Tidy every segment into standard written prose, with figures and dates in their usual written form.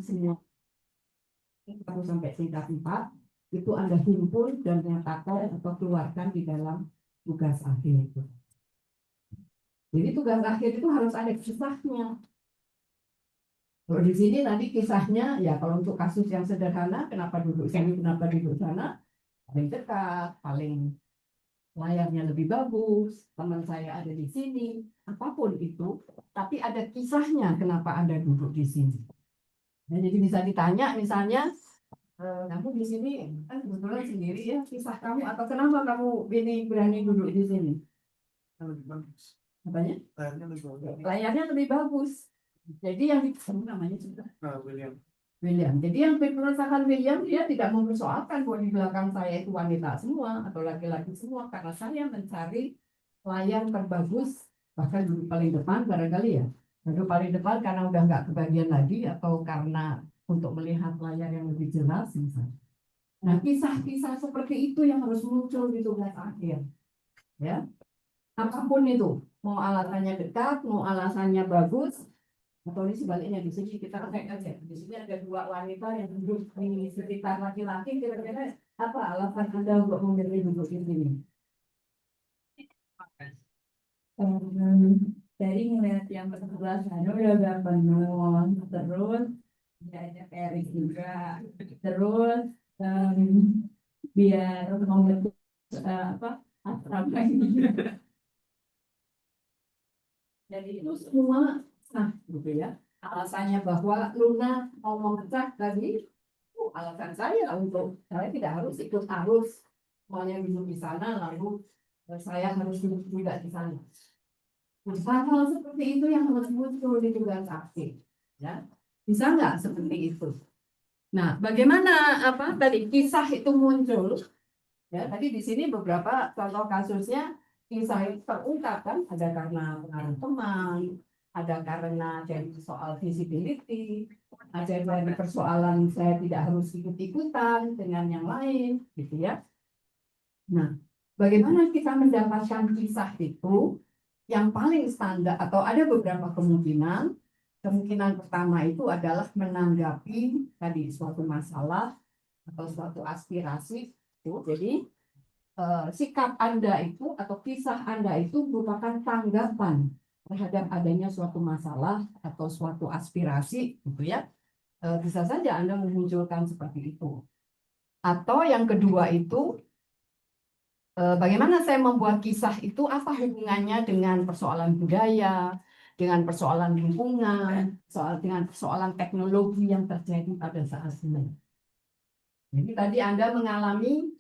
semua 1 sampai tingkat 4 itu Anda himpun dan nyatakan atau keluarkan di dalam tugas akhir itu. Jadi tugas akhir itu harus ada kisahnya. Kalau di sini nanti kisahnya, ya kalau untuk kasus yang sederhana, kenapa duduk sini, kenapa duduk sana, paling dekat, paling layarnya lebih bagus, teman saya ada di sini, apapun itu, tapi ada kisahnya kenapa Anda duduk di sini. Nah, jadi bisa ditanya misalnya, kamu di sini kan kebetulan sendiri ya, kisah kamu atau kenapa kamu ini berani duduk di sini? Lebih bagus. Apanya? Layarnya lebih bagus. Layarnya lebih bagus. Jadi yang namanya juga William. William. Jadi yang dipermasalahkan William, dia tidak mempersoalkan bahwa di belakang saya itu wanita semua atau laki-laki semua, karena saya mencari layar terbagus, bahkan di paling depan barangkali ya. Duduk paling depan karena udah nggak kebagian lagi atau karena untuk melihat layar yang lebih jelas misalnya. Nah, kisah-kisah seperti itu yang harus muncul di tugas akhir. Ya. Apapun itu, mau alasannya dekat, mau alasannya bagus, atau ini sebaliknya di sini kita cek aja. Di sini ada 2 wanita yang duduk di sekitar laki-laki, kira-kira apa alasan Anda untuk memilih duduk di sini? Dari ngeliat yang sebelah sana udah penuh, terus diajak Erik juga, terus biar membentuk asrama ini. Jadi itu semua sah gitu ya. Alasannya bahwa Luna mau memecah tadi, alasan saya untuk saya tidak harus ikut arus, maunya duduk di sana lalu saya harus duduk juga di sana. Hal-hal seperti itu yang harus muncul di tugas akhir, ya. Bisa nggak seperti itu? Nah, bagaimana tadi kisah itu muncul? Ya, tadi di sini beberapa contoh kasusnya kisah itu terungkap kan, ada karena pengaruh teman, ada karena dari soal visibility, ada dari persoalan saya tidak harus ikut-ikutan dengan yang lain, gitu ya. Nah, bagaimana kita mendapatkan kisah itu yang paling standar atau ada beberapa kemungkinan. Kemungkinan pertama itu adalah menanggapi tadi suatu masalah atau suatu aspirasi. Jadi sikap Anda itu atau kisah Anda itu merupakan tanggapan terhadap adanya suatu masalah atau suatu aspirasi, gitu ya. Bisa saja Anda memunculkan seperti itu. Atau yang kedua itu, bagaimana saya membuat kisah itu, apa hubungannya dengan persoalan budaya, dengan persoalan lingkungan, dengan persoalan teknologi yang terjadi pada saat ini. Jadi tadi Anda mengalami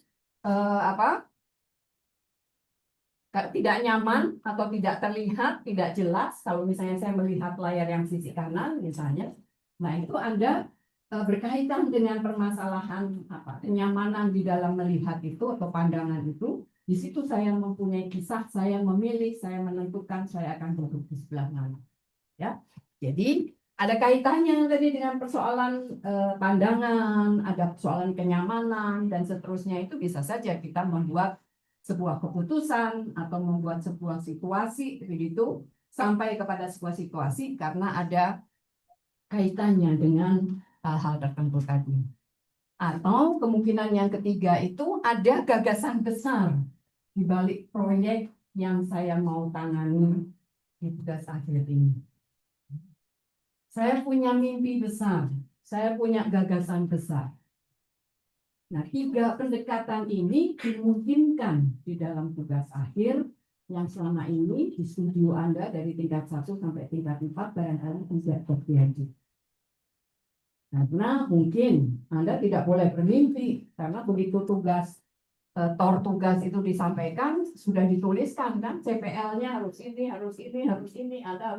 tidak nyaman atau tidak terlihat, tidak jelas. Kalau misalnya saya melihat layar yang sisi kanan misalnya, nah itu Anda berkaitan dengan permasalahan kenyamanan di dalam melihat itu atau pandangan itu. Di situ saya mempunyai kisah, saya memilih, saya menentukan saya akan duduk di sebelah mana. Ya, jadi ada kaitannya tadi dengan persoalan pandangan, ada persoalan kenyamanan dan seterusnya. Itu bisa saja kita membuat sebuah keputusan atau membuat sebuah situasi begitu sampai kepada sebuah situasi karena ada kaitannya dengan hal-hal tertentu tadi. Atau kemungkinan yang ketiga itu ada gagasan besar di balik proyek yang saya mau tangani di tugas akhir ini. Saya punya mimpi besar, saya punya gagasan besar. Nah, 3 pendekatan ini dimungkinkan di dalam tugas akhir yang selama ini di studio Anda dari tingkat 1 sampai tingkat 4 barangkali tidak terjadi. Karena mungkin Anda tidak boleh bermimpi, karena begitu tugas tugas itu disampaikan, sudah dituliskan kan, CPL-nya harus ini, harus ini, harus ini, Anda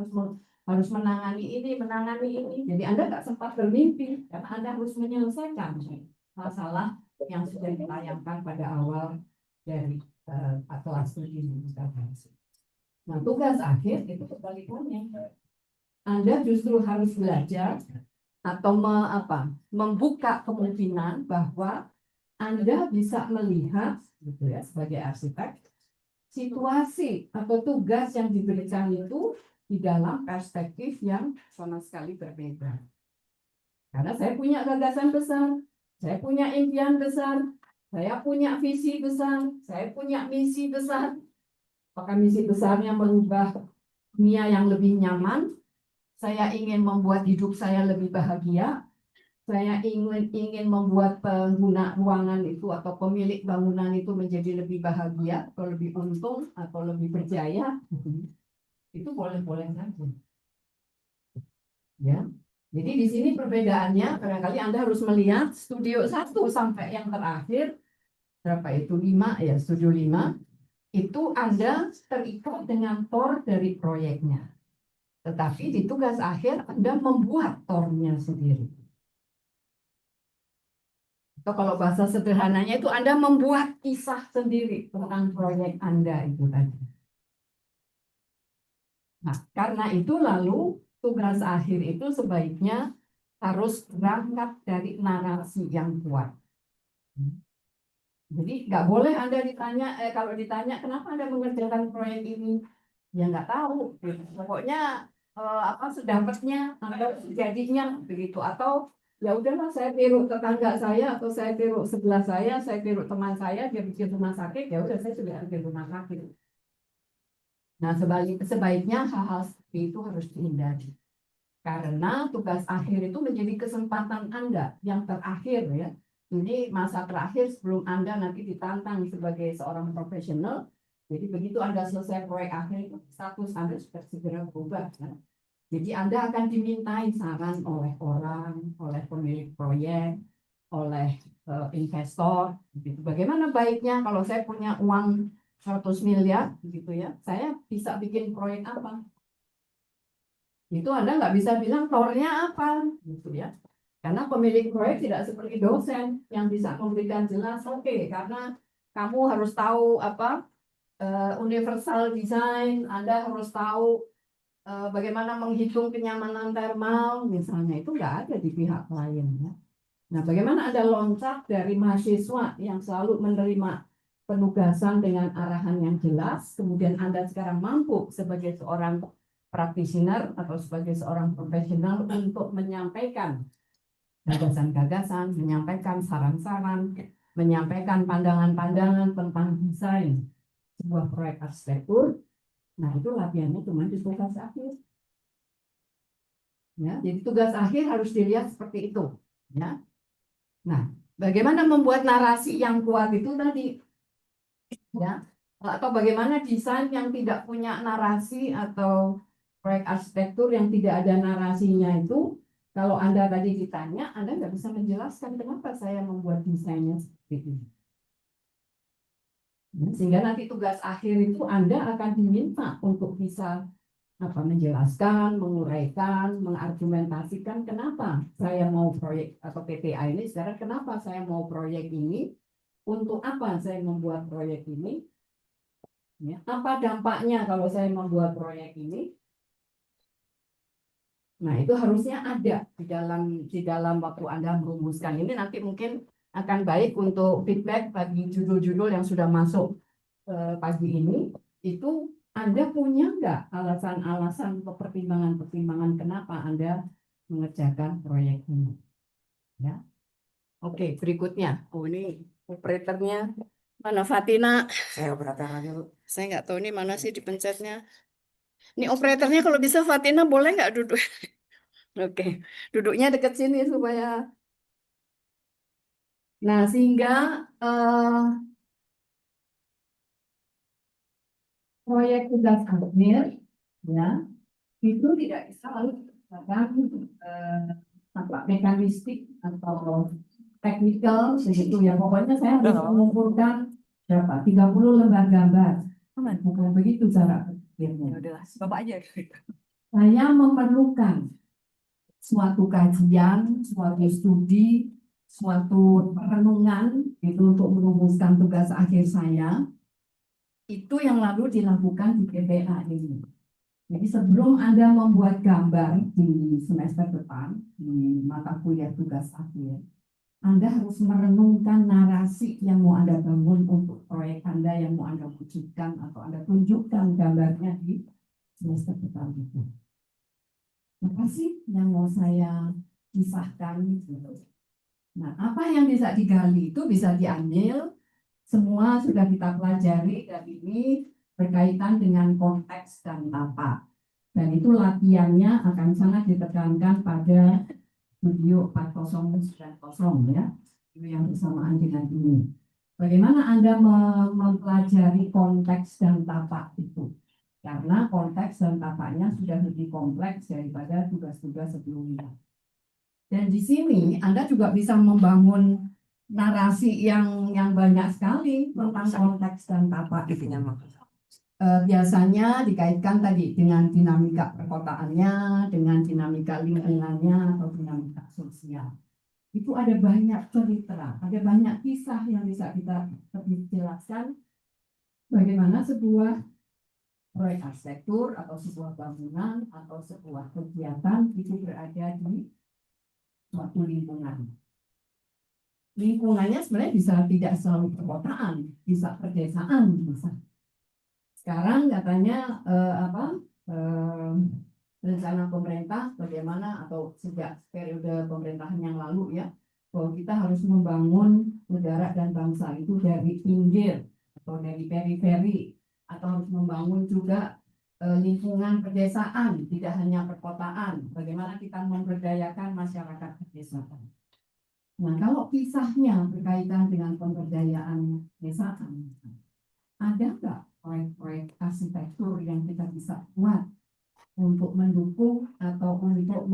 harus menangani ini. Jadi Anda tak sempat bermimpi, karena Anda harus menyelesaikan masalah yang sudah ditayangkan pada awal dari kelas studi. Nah, tugas akhir itu kebalikannya. Anda justru harus belajar atau membuka kemungkinan bahwa Anda bisa melihat, gitu ya, sebagai arsitek, situasi atau tugas yang diberikan itu di dalam perspektif yang sama sekali berbeda. Karena saya punya gagasan besar, saya punya impian besar, saya punya visi besar, saya punya misi besar. Apakah misi besarnya merubah dunia yang lebih nyaman? Saya ingin membuat hidup saya lebih bahagia. Saya ingin membuat pengguna ruangan itu atau pemilik bangunan itu menjadi lebih bahagia, atau lebih untung, atau lebih berjaya. Itu boleh-boleh saja. Ya. Jadi di sini perbedaannya, barangkali Anda harus melihat studio 1 sampai yang terakhir, berapa itu 5 ya, studio 5, itu Anda terikat dengan tor dari proyeknya. Tetapi di tugas akhir Anda membuat tornya sendiri. Atau kalau bahasa sederhananya itu Anda membuat kisah sendiri tentang proyek Anda itu tadi. Nah, karena itu lalu tugas akhir itu sebaiknya harus berangkat dari narasi yang kuat. Jadi nggak boleh Anda ditanya, kalau ditanya kenapa Anda mengerjakan proyek ini, ya nggak tahu. Pokoknya apa sedapatnya atau jadinya begitu, atau ya udahlah saya tiru tetangga saya atau saya tiru sebelah saya tiru teman saya dia bikin rumah sakit, ya udah saya juga bikin rumah sakit. Nah sebaiknya hal-hal seperti itu harus dihindari. Karena tugas akhir itu menjadi kesempatan Anda yang terakhir ya. Ini masa terakhir sebelum Anda nanti ditantang sebagai seorang profesional. Jadi begitu Anda selesai proyek akhir itu status Anda sudah segera berubah. Ya. Jadi Anda akan dimintai saran oleh orang, oleh pemilik proyek, oleh investor. Gitu. Bagaimana baiknya kalau saya punya uang 100 miliar gitu ya, saya bisa bikin proyek apa? Itu Anda nggak bisa bilang tornya apa gitu ya, karena pemilik proyek tidak seperti dosen yang bisa memberikan jelas, oke, karena kamu harus tahu apa universal design, Anda harus tahu bagaimana menghitung kenyamanan thermal misalnya, itu nggak ada di pihak lain ya. Nah, bagaimana Anda loncat dari mahasiswa yang selalu menerima penugasan dengan arahan yang jelas, kemudian Anda sekarang mampu sebagai seorang practitioner atau sebagai seorang profesional untuk menyampaikan gagasan-gagasan, menyampaikan saran-saran, menyampaikan pandangan-pandangan tentang desain sebuah proyek arsitektur. Nah, itu latihannya cuma di tugas akhir. Ya, jadi tugas akhir harus dilihat seperti itu. Ya. Nah, bagaimana membuat narasi yang kuat itu tadi, ya, atau bagaimana desain yang tidak punya narasi atau proyek arsitektur yang tidak ada narasinya itu, kalau Anda tadi ditanya, Anda nggak bisa menjelaskan kenapa saya membuat desainnya seperti ini. Sehingga nanti tugas akhir itu Anda akan diminta untuk bisa menjelaskan, menguraikan, mengargumentasikan kenapa saya mau proyek atau PTA ini, sekarang kenapa saya mau proyek ini, untuk apa saya membuat proyek ini, ya, apa dampaknya kalau saya membuat proyek ini. Nah, itu harusnya ada di dalam waktu Anda merumuskan ini. Nanti mungkin akan baik untuk feedback bagi judul-judul yang sudah masuk pagi ini. Itu Anda punya nggak alasan-alasan atau pertimbangan-pertimbangan kenapa Anda mengerjakan proyek ini? Ya. Oke, berikutnya. Oh, ini operatornya mana, Fatina? Saya operator aja, Bu. Saya nggak tahu ini mana sih dipencetnya. Ini operatornya kalau bisa Fatina boleh nggak duduk? Oke, duduknya dekat sini supaya. Nah, sehingga proyek tugas akhir ya itu tidak bisa lalu dikatakan mekanistik atau teknikal begitu ya. Pokoknya saya harus mengumpulkan berapa 30 lembar gambar. Bukan begitu cara berpikirnya. Bapak aja. Saya memerlukan suatu kajian, suatu studi, suatu renungan itu untuk merumuskan tugas akhir saya. Itu yang lalu dilakukan di PTA ini. Jadi sebelum Anda membuat gambar di semester depan, di mata kuliah tugas akhir, Anda harus merenungkan narasi yang mau Anda bangun untuk proyek Anda yang mau Anda wujudkan atau Anda tunjukkan gambarnya di semester depan itu. Apa sih yang mau saya pisahkan gitu. Nah, apa yang bisa digali itu bisa diambil, semua sudah kita pelajari dan ini berkaitan dengan konteks dan tapak. Dan itu latihannya akan sangat ditekankan pada video 4090 ya, video yang bersamaan dengan ini. Bagaimana Anda mempelajari konteks dan tapak itu? Karena konteks dan tapaknya sudah lebih kompleks daripada tugas-tugas sebelumnya. Dan di sini Anda juga bisa membangun narasi yang banyak sekali tentang konteks dan tapak itu. Biasanya dikaitkan tadi dengan dinamika perkotaannya, dengan dinamika lingkungannya atau dinamika sosial. Itu ada banyak cerita, ada banyak kisah yang bisa kita lebih jelaskan bagaimana sebuah proyek arsitektur atau sebuah bangunan atau sebuah kegiatan itu berada di suatu lingkungan. Lingkungannya sebenarnya bisa tidak selalu perkotaan, bisa pedesaan, bisa. Sekarang katanya rencana pemerintah bagaimana atau sejak periode pemerintahan yang lalu ya, bahwa kita harus membangun negara dan bangsa itu dari pinggir atau dari periferi, atau harus membangun juga lingkungan pedesaan, tidak hanya perkotaan. Bagaimana kita memberdayakan masyarakat pedesaan. Nah, kalau kisahnya berkaitan dengan pemberdayaan pedesaan, ada nggak proyek-proyek arsitektur yang kita bisa buat untuk mendukung atau untuk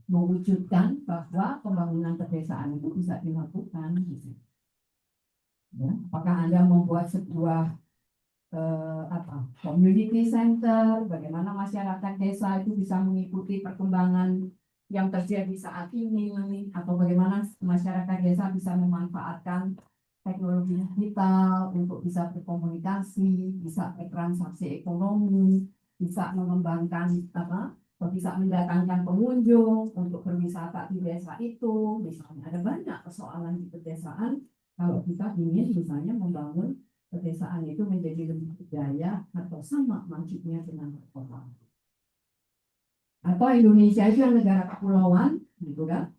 mewujudkan bahwa pembangunan pedesaan itu bisa dilakukan? Ya, apakah Anda membuat sebuah community center, bagaimana masyarakat desa itu bisa mengikuti perkembangan yang terjadi saat ini, atau bagaimana masyarakat desa bisa memanfaatkan teknologi digital untuk bisa berkomunikasi, bisa bertransaksi ekonomi, bisa mengembangkan bisa mendatangkan pengunjung untuk berwisata di desa itu. Misalnya ada banyak persoalan di pedesaan kalau kita ingin misalnya membangun pedesaan itu menjadi lebih berdaya atau sama majunya dengan perkotaan. Atau Indonesia itu yang negara kepulauan, gitu kan?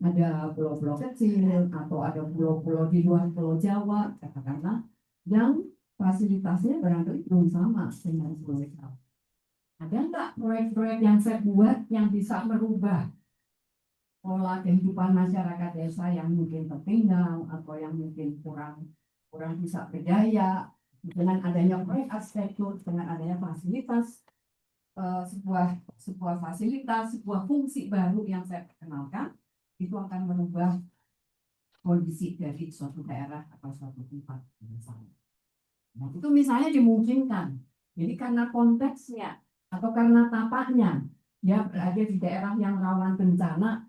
Ada pulau-pulau kecil atau ada pulau-pulau di luar Pulau Jawa, katakanlah, yang fasilitasnya barangkali belum sama dengan Pulau Jawa. Ada nggak proyek-proyek yang saya buat yang bisa merubah pola kehidupan masyarakat desa yang mungkin tertinggal atau yang mungkin kurang bisa berdaya, dengan adanya proyek arsitektur, dengan adanya fasilitas sebuah fasilitas, sebuah fungsi baru yang saya perkenalkan, itu akan merubah kondisi dari suatu daerah atau suatu tempat misalnya. Nah, itu misalnya dimungkinkan. Jadi karena konteksnya atau karena tapaknya, dia berada di daerah yang rawan bencana.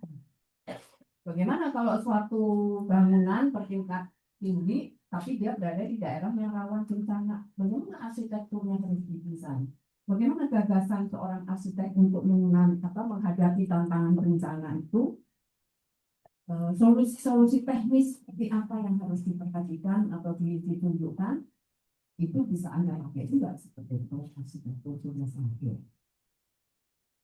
Bagaimana kalau suatu bangunan bertingkat tinggi, tapi dia berada di daerah yang rawan bencana? Bagaimana arsitekturnya harus didesain? Bagaimana gagasan seorang arsitek untuk menghadapi tantangan bencana itu? Solusi-solusi teknis seperti apa yang harus diperhatikan atau ditunjukkan, itu bisa Anda pakai juga seperti itu arsitektur saja.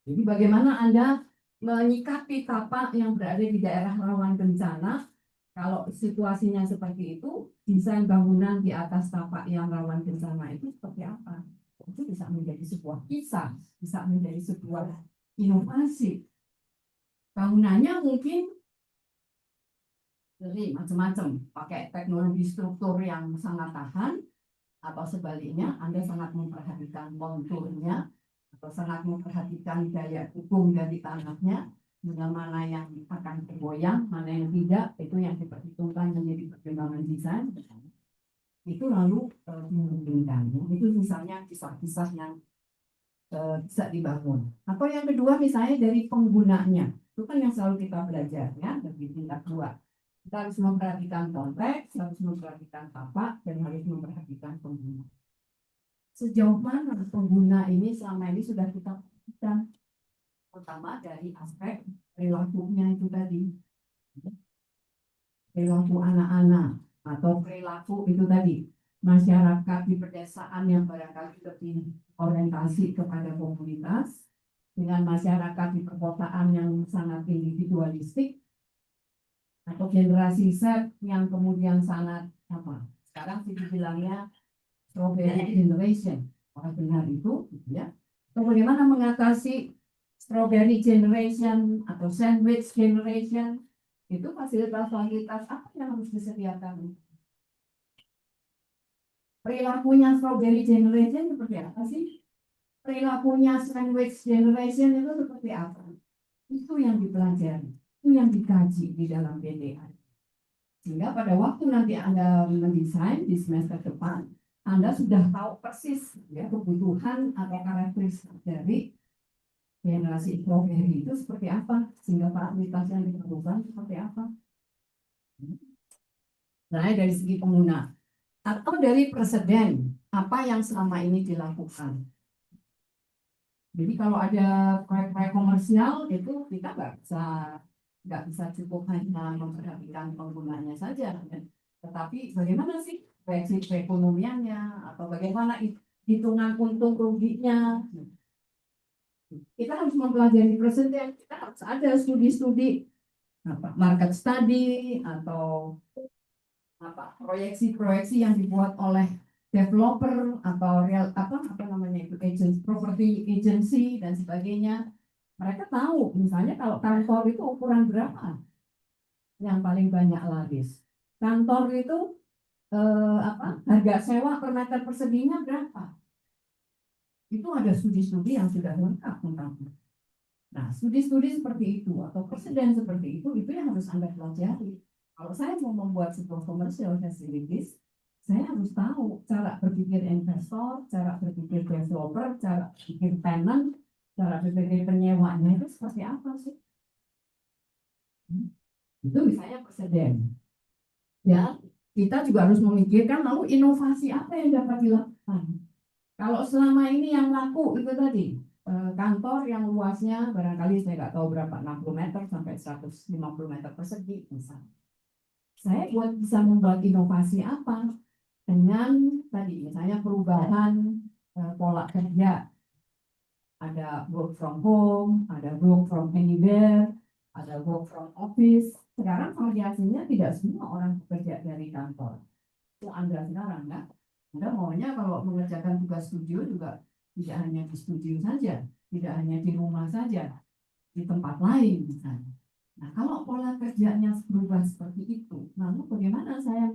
Jadi bagaimana Anda menyikapi tapak yang berada di daerah rawan bencana? Kalau situasinya seperti itu, desain bangunan di atas tapak yang rawan bencana itu seperti apa? Itu bisa menjadi sebuah kisah, bisa menjadi sebuah inovasi. Bangunannya mungkin jadi macam-macam, pakai teknologi struktur yang sangat tahan, atau sebaliknya Anda sangat memperhatikan konturnya, atau sangat memperhatikan daya dukung dari tanahnya, dengan mana yang akan bergoyang, mana yang tidak, itu yang diperhitungkan menjadi pertimbangan desain. Itu lalu dimungkinkan. Itu misalnya kisah-kisah yang bisa dibangun. Atau yang kedua misalnya dari penggunanya, itu kan yang selalu kita belajar ya, dari tingkat 2. Kita harus memperhatikan konteks, harus memperhatikan tapak, dan harus memperhatikan pengguna. Sejauh mana pengguna ini selama ini sudah kita perhatikan, terutama dari aspek perilakunya itu tadi. Perilaku anak-anak, atau perilaku itu tadi, masyarakat di pedesaan yang barangkali lebih orientasi kepada komunitas, dengan masyarakat di perkotaan yang sangat individualistik, atau generasi Z yang kemudian sangat apa? Sekarang sih dibilangnya strawberry generation. Orang dengar itu, gitu ya. Atau bagaimana mengatasi strawberry generation atau sandwich generation? Itu fasilitas-fasilitas apa yang harus disediakan? Perilakunya strawberry generation seperti apa sih? Perilakunya sandwich generation itu seperti apa? Itu yang dipelajari, itu yang dikaji di dalam PDA. Sehingga pada waktu nanti Anda mendesain di semester depan, Anda sudah tahu persis ya kebutuhan atau karakteristik dari generasi strawberry itu seperti apa, sehingga fasilitas yang diperlukan seperti apa. Nah, dari segi pengguna atau dari presiden, apa yang selama ini dilakukan. Jadi kalau ada proyek-proyek komersial itu kita nggak bisa cukup hanya memperhatikan penggunanya saja, ya. Tetapi bagaimana sih proyeksi perekonomiannya atau bagaimana hitungan untung ruginya. Kita harus mempelajari presiden, kita harus ada studi-studi market study atau proyeksi-proyeksi yang dibuat oleh developer atau apa namanya itu property agency dan sebagainya. Mereka tahu misalnya kalau kantor itu ukuran berapa yang paling banyak laris. Kantor itu harga sewa per meter perseginya berapa? Itu ada studi-studi yang sudah lengkap tentang itu. Nah, studi-studi seperti itu atau presiden seperti itu yang harus Anda pelajari. Kalau saya mau membuat sebuah commercial facilities, saya harus tahu cara berpikir investor, cara berpikir developer, cara berpikir tenant, cara berpikir penyewanya itu seperti apa sih? Itu misalnya presiden. Ya, kita juga harus memikirkan lalu inovasi apa yang dapat dilakukan. Kalau selama ini yang laku itu tadi, kantor yang luasnya barangkali saya nggak tahu berapa, 60 meter sampai 150 meter persegi misalnya. Saya bisa membuat inovasi apa dengan tadi misalnya perubahan pola kerja, ada work from home, ada work from anywhere, ada work from office. Sekarang variasinya tidak semua orang bekerja dari kantor. Itu Anda sekarang ya. Anda maunya kalau mengerjakan tugas studio juga tidak hanya di studio saja, tidak hanya di rumah saja, di tempat lain misalnya. Nah, kalau pola kerjanya berubah seperti itu, lalu bagaimana saya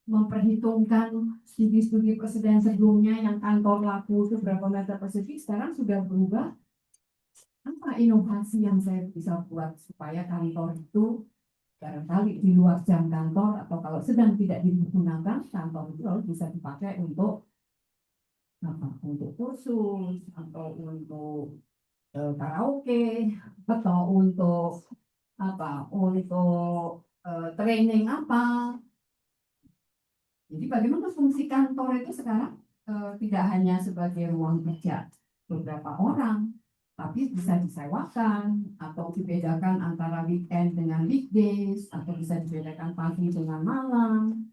memperhitungkan studi-studi presiden sebelumnya yang kantor laku itu berapa meter persegi, sekarang sudah berubah. Apa inovasi yang saya bisa buat supaya kantor itu barangkali di luar jam kantor atau kalau sedang tidak digunakan, kantor itu lalu bisa dipakai untuk untuk kursus atau untuk karaoke atau untuk training apa. Jadi bagaimana fungsi kantor itu sekarang tidak hanya sebagai ruang kerja beberapa orang, tapi bisa disewakan atau dibedakan antara weekend dengan weekdays atau bisa dibedakan pagi dengan malam.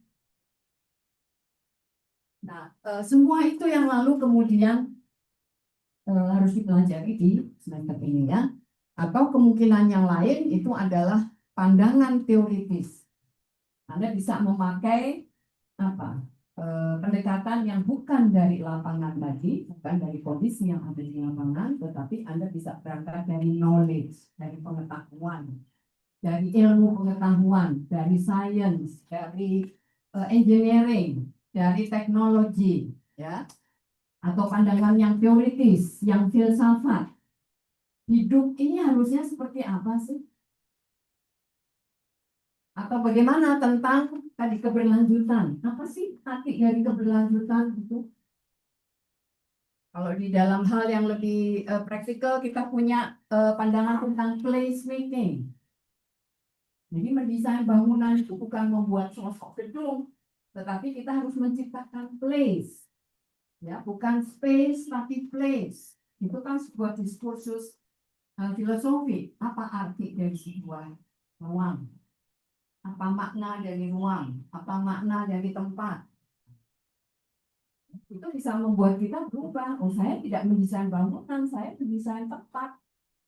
Nah, semua itu yang lalu kemudian harus dipelajari di semester ini ya. Atau kemungkinan yang lain itu adalah pandangan teoritis. Anda bisa memakai pendekatan yang bukan dari lapangan tadi, bukan dari kondisi yang ada di lapangan, tetapi Anda bisa berangkat dari knowledge, dari pengetahuan, dari ilmu pengetahuan, dari science, dari engineering, dari teknologi, ya, atau pandangan yang teoritis, yang filsafat. Hidup ini harusnya seperti apa sih? Atau bagaimana tentang tadi keberlanjutan? Apa sih arti dari keberlanjutan itu? Kalau di dalam hal yang lebih praktikal, kita punya pandangan tentang place making. Jadi mendesain bangunan itu bukan membuat sosok gedung, tetapi kita harus menciptakan place. Ya, bukan space tapi place. Itu kan sebuah diskursus filosofi. Apa arti dari sebuah ruang? Apa makna dari ruang? Apa makna dari tempat? Itu bisa membuat kita berubah. Oh, saya tidak mendesain bangunan, saya mendesain tempat.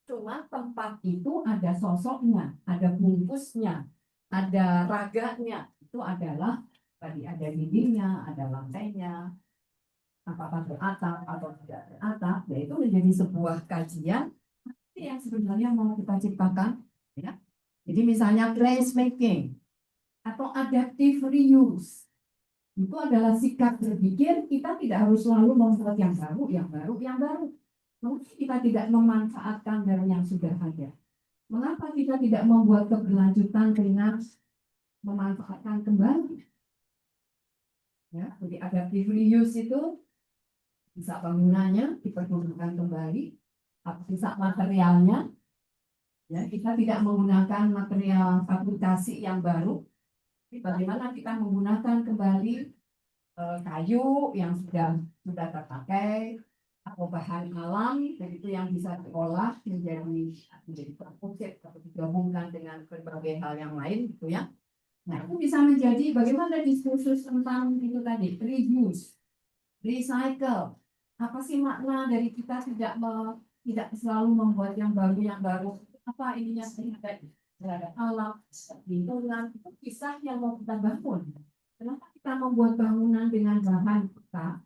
Cuma tempat itu ada sosoknya, ada bungkusnya, ada raganya. Itu adalah tadi ada dindingnya, ada lantainya, apakah beratap atau tidak beratap. Ya, itu menjadi sebuah kajian yang sebenarnya mau kita ciptakan. Ya. Jadi misalnya place making atau adaptive reuse. Itu adalah sikap berpikir kita tidak harus selalu membuat yang baru, yang baru, yang baru. Mungkin kita tidak memanfaatkan dari yang sudah ada. Mengapa kita tidak membuat keberlanjutan dengan memanfaatkan kembali? Ya, jadi adaptive reuse itu bisa bangunannya dipergunakan kembali, atau bisa materialnya. Ya, kita tidak menggunakan material fabrikasi yang baru. Bagaimana kita menggunakan kembali kayu yang sudah terpakai atau bahan alam, itu yang bisa diolah menjadi komposit atau digabungkan dengan berbagai hal yang lain, gitu ya. Nah, itu bisa menjadi bagaimana diskursus tentang itu tadi, reuse, recycle. Apa sih makna dari kita tidak selalu membuat yang baru, apa ininya terhadap alam, lingkungan, itu kisah yang mau kita bangun. Kenapa kita membuat bangunan dengan bahan kita?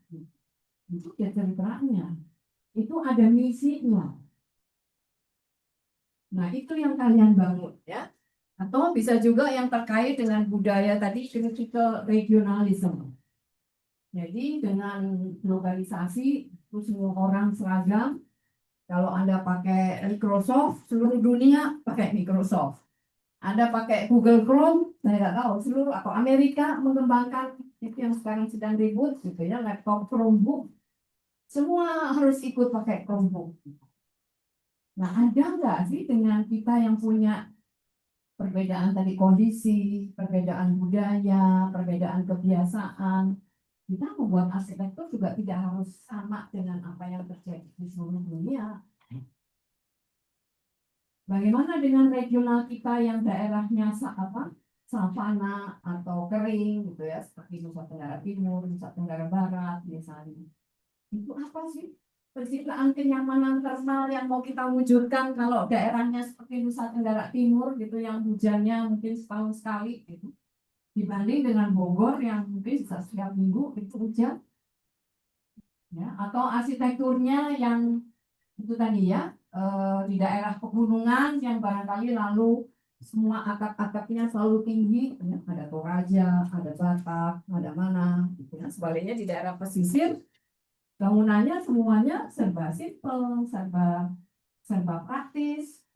Itu ya ceritanya. Itu ada misinya. Nah, itu yang kalian bangun, ya. Atau bisa juga yang terkait dengan budaya tadi, critical regionalism. Jadi dengan globalisasi, itu semua orang seragam. Kalau Anda pakai Microsoft, seluruh dunia pakai Microsoft. Anda pakai Google Chrome, saya nggak tahu seluruh atau Amerika mengembangkan itu yang sekarang sedang ribut, gitu ya, laptop Chromebook, semua harus ikut pakai Chromebook. Nah, ada nggak sih dengan kita yang punya perbedaan tadi kondisi, perbedaan budaya, perbedaan kebiasaan, kita membuat arsitektur juga tidak harus sama dengan apa yang terjadi di seluruh dunia. Bagaimana dengan regional kita yang daerahnya savana atau kering, gitu ya, seperti Nusa Tenggara Timur, Nusa Tenggara Barat misalnya. Itu apa sih penciptaan kenyamanan thermal yang mau kita wujudkan kalau daerahnya seperti Nusa Tenggara Timur, gitu, yang hujannya mungkin setahun sekali, gitu, dibanding dengan Bogor yang mungkin bisa setiap minggu itu hujan, ya, atau arsitekturnya yang itu tadi ya, di daerah pegunungan yang barangkali lalu semua atap-atapnya selalu tinggi, ya, ada Toraja, ada Batak, ada mana, gitu ya. Sebaliknya di daerah pesisir bangunannya semuanya serba simpel, serba praktis.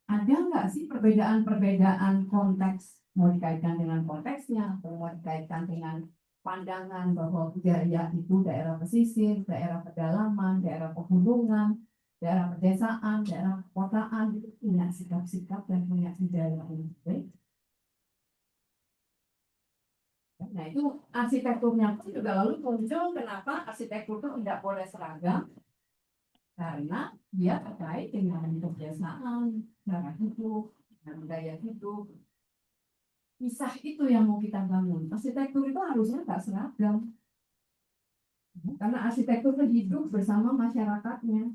Ada nggak sih perbedaan-perbedaan konteks, mau dikaitkan dengan konteksnya, atau mau dikaitkan dengan pandangan bahwa budaya itu daerah pesisir, daerah pedalaman, daerah pegunungan, daerah pedesaan, daerah perkotaan, itu punya sikap-sikap dan punya budaya yang baik. Nah, itu arsitekturnya pun juga lalu muncul, kenapa arsitektur itu tidak boleh seragam, karena dia terkait dengan kebiasaan, cara hidup, dan gaya hidup. Kisah itu yang mau kita bangun. Arsitektur itu harusnya nggak seragam. Karena arsitektur itu hidup bersama masyarakatnya.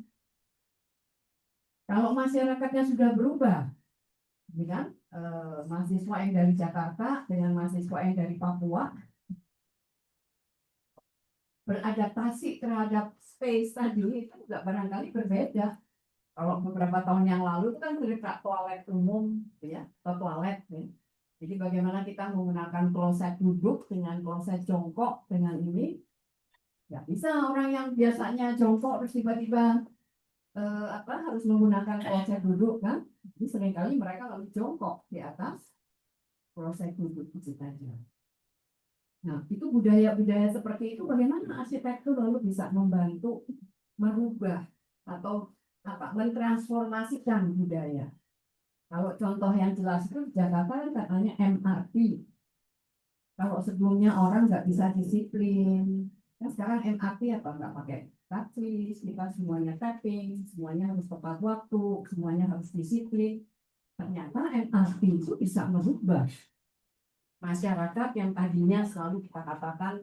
Kalau masyarakatnya sudah berubah, ya kan? Mahasiswa yang dari Jakarta dengan mahasiswa yang dari Papua beradaptasi terhadap space tadi itu juga barangkali berbeda. Kalau beberapa tahun yang lalu itu kan sudah toilet umum, ya, atau toilet, ya. Jadi bagaimana kita menggunakan kloset duduk dengan kloset jongkok dengan ini, ya bisa orang yang biasanya jongkok terus tiba-tiba harus menggunakan kloset duduk, kan? Jadi seringkali mereka lalu jongkok di atas kloset duduk itu saja. Nah, itu budaya-budaya seperti itu bagaimana arsitektur lalu bisa membantu merubah atau mentransformasikan budaya. Kalau contoh yang jelas itu Jakarta katanya MRT. Kalau sebelumnya orang nggak bisa disiplin, kan sekarang MRT apa nggak pakai taktis, kita semuanya tapping, semuanya harus tepat waktu, semuanya harus disiplin. Ternyata MRT itu bisa merubah masyarakat yang tadinya selalu kita katakan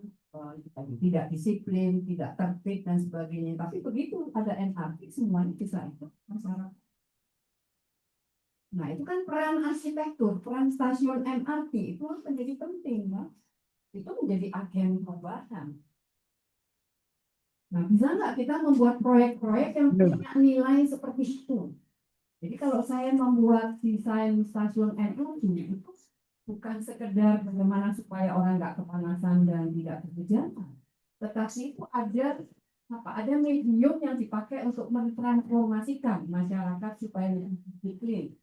tidak disiplin, tidak tertib dan sebagainya. Tapi begitu ada MRT semuanya bisa ikut masyarakat. Nah, itu kan peran arsitektur, peran stasiun MRT itu menjadi penting, Mas. Itu menjadi agen perubahan. Nah, bisa nggak kita membuat proyek-proyek yang punya nilai seperti itu? Jadi kalau saya membuat desain stasiun MRT itu bukan sekedar bagaimana supaya orang nggak kepanasan dan tidak bergejala, tetapi itu ada medium yang dipakai untuk mentransformasikan masyarakat supaya lebih disiplin.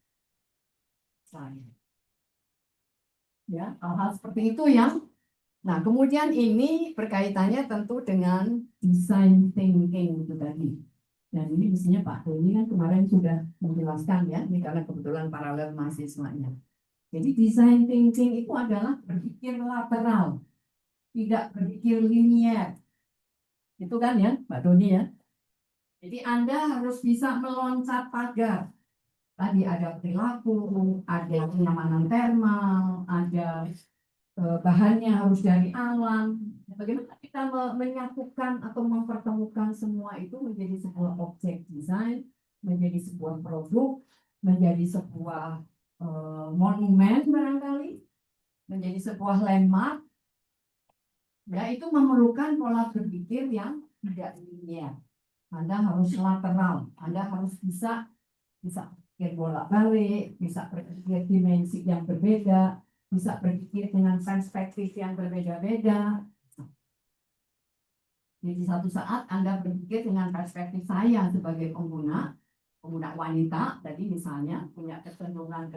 Ya, hal-hal seperti itu yang. Nah, kemudian ini berkaitannya tentu dengan design thinking itu tadi. Dan ini mestinya Pak Doni kan kemarin sudah menjelaskan ya, ini karena kebetulan paralel mahasiswanya. Jadi design thinking itu adalah berpikir lateral, tidak berpikir linier. Itu kan ya, Pak Doni ya. Jadi Anda harus bisa meloncat pagar. Tadi ada perilaku, ada kenyamanan thermal, ada bahannya harus dari alam. Bagaimana kita menyatukan atau mempertemukan semua itu menjadi sebuah objek desain, menjadi sebuah produk, menjadi sebuah monumen barangkali, menjadi sebuah landmark. Ya, itu memerlukan pola berpikir yang tidak linear. Anda harus lateral, Anda harus bisa berpikir bolak-balik, bisa berpikir dimensi yang berbeda, bisa berpikir dengan perspektif yang berbeda-beda. Jadi satu saat Anda berpikir dengan perspektif saya sebagai pengguna wanita, tadi misalnya punya kecenderungan,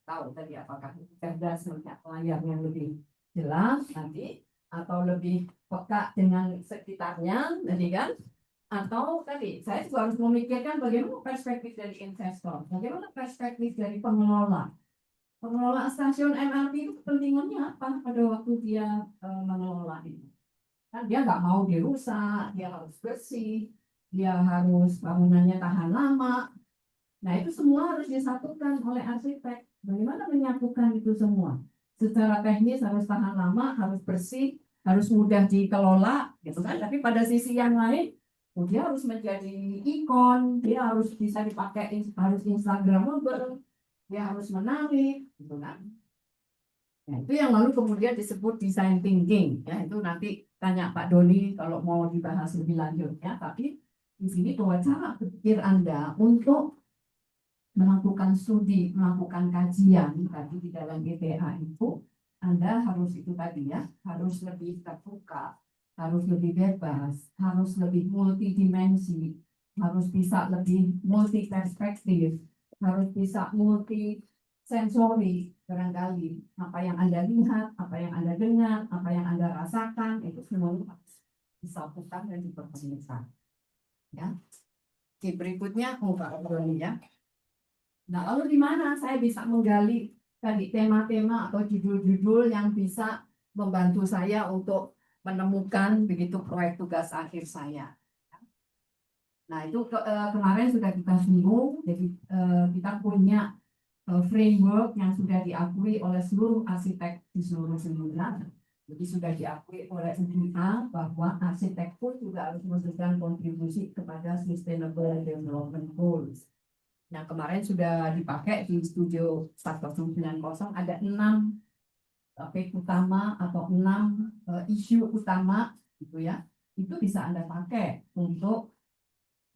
tahu tadi apakah cerdas melihat layar yang lebih jelas nanti, atau lebih peka dengan sekitarnya, tadi kan? Atau tadi saya juga harus memikirkan bagaimana perspektif dari investor, bagaimana perspektif dari pengelola. Pengelola stasiun MRT itu kepentingannya apa pada waktu dia mengelola itu? Kan dia nggak mau dirusak, dia harus bersih, dia harus bangunannya tahan lama. Nah, itu semua harus disatukan oleh arsitek. Bagaimana menyatukan itu semua? Secara teknis harus tahan lama, harus bersih, harus mudah dikelola, gitu kan? Tapi pada sisi yang lain, dia harus menjadi ikon, dia harus bisa dipakai, harus Instagramable, dia harus menarik, gitu kan? Nah, itu yang lalu kemudian disebut design thinking, ya itu nanti tanya Pak Doni kalau mau dibahas lebih lanjut ya. Tapi di sini bahwa cara berpikir Anda untuk melakukan studi, melakukan kajian tadi di dalam GPA itu, Anda harus itu tadi ya, harus lebih terbuka, harus lebih bebas, harus lebih multidimensi, harus bisa lebih multi perspektif, harus bisa multi sensori barangkali. Apa yang Anda lihat, apa yang Anda dengar, apa yang Anda rasakan, itu semuanya harus disatukan dan dipertemukan. Ya. Oke, berikutnya Pak Doni ya. Nah, lalu di mana saya bisa menggali tadi tema-tema atau judul-judul yang bisa membantu saya untuk menemukan begitu proyek tugas akhir saya. Nah, itu kemarin sudah kita singgung, jadi kita punya framework yang sudah diakui oleh seluruh arsitek di seluruh dunia. Jadi sudah diakui oleh UNA bahwa arsitek pun juga harus memberikan kontribusi kepada Sustainable Development Goals. Yang kemarin sudah dipakai di studio 4090, ada 6 topik utama atau 6 isu utama gitu ya. Itu bisa Anda pakai untuk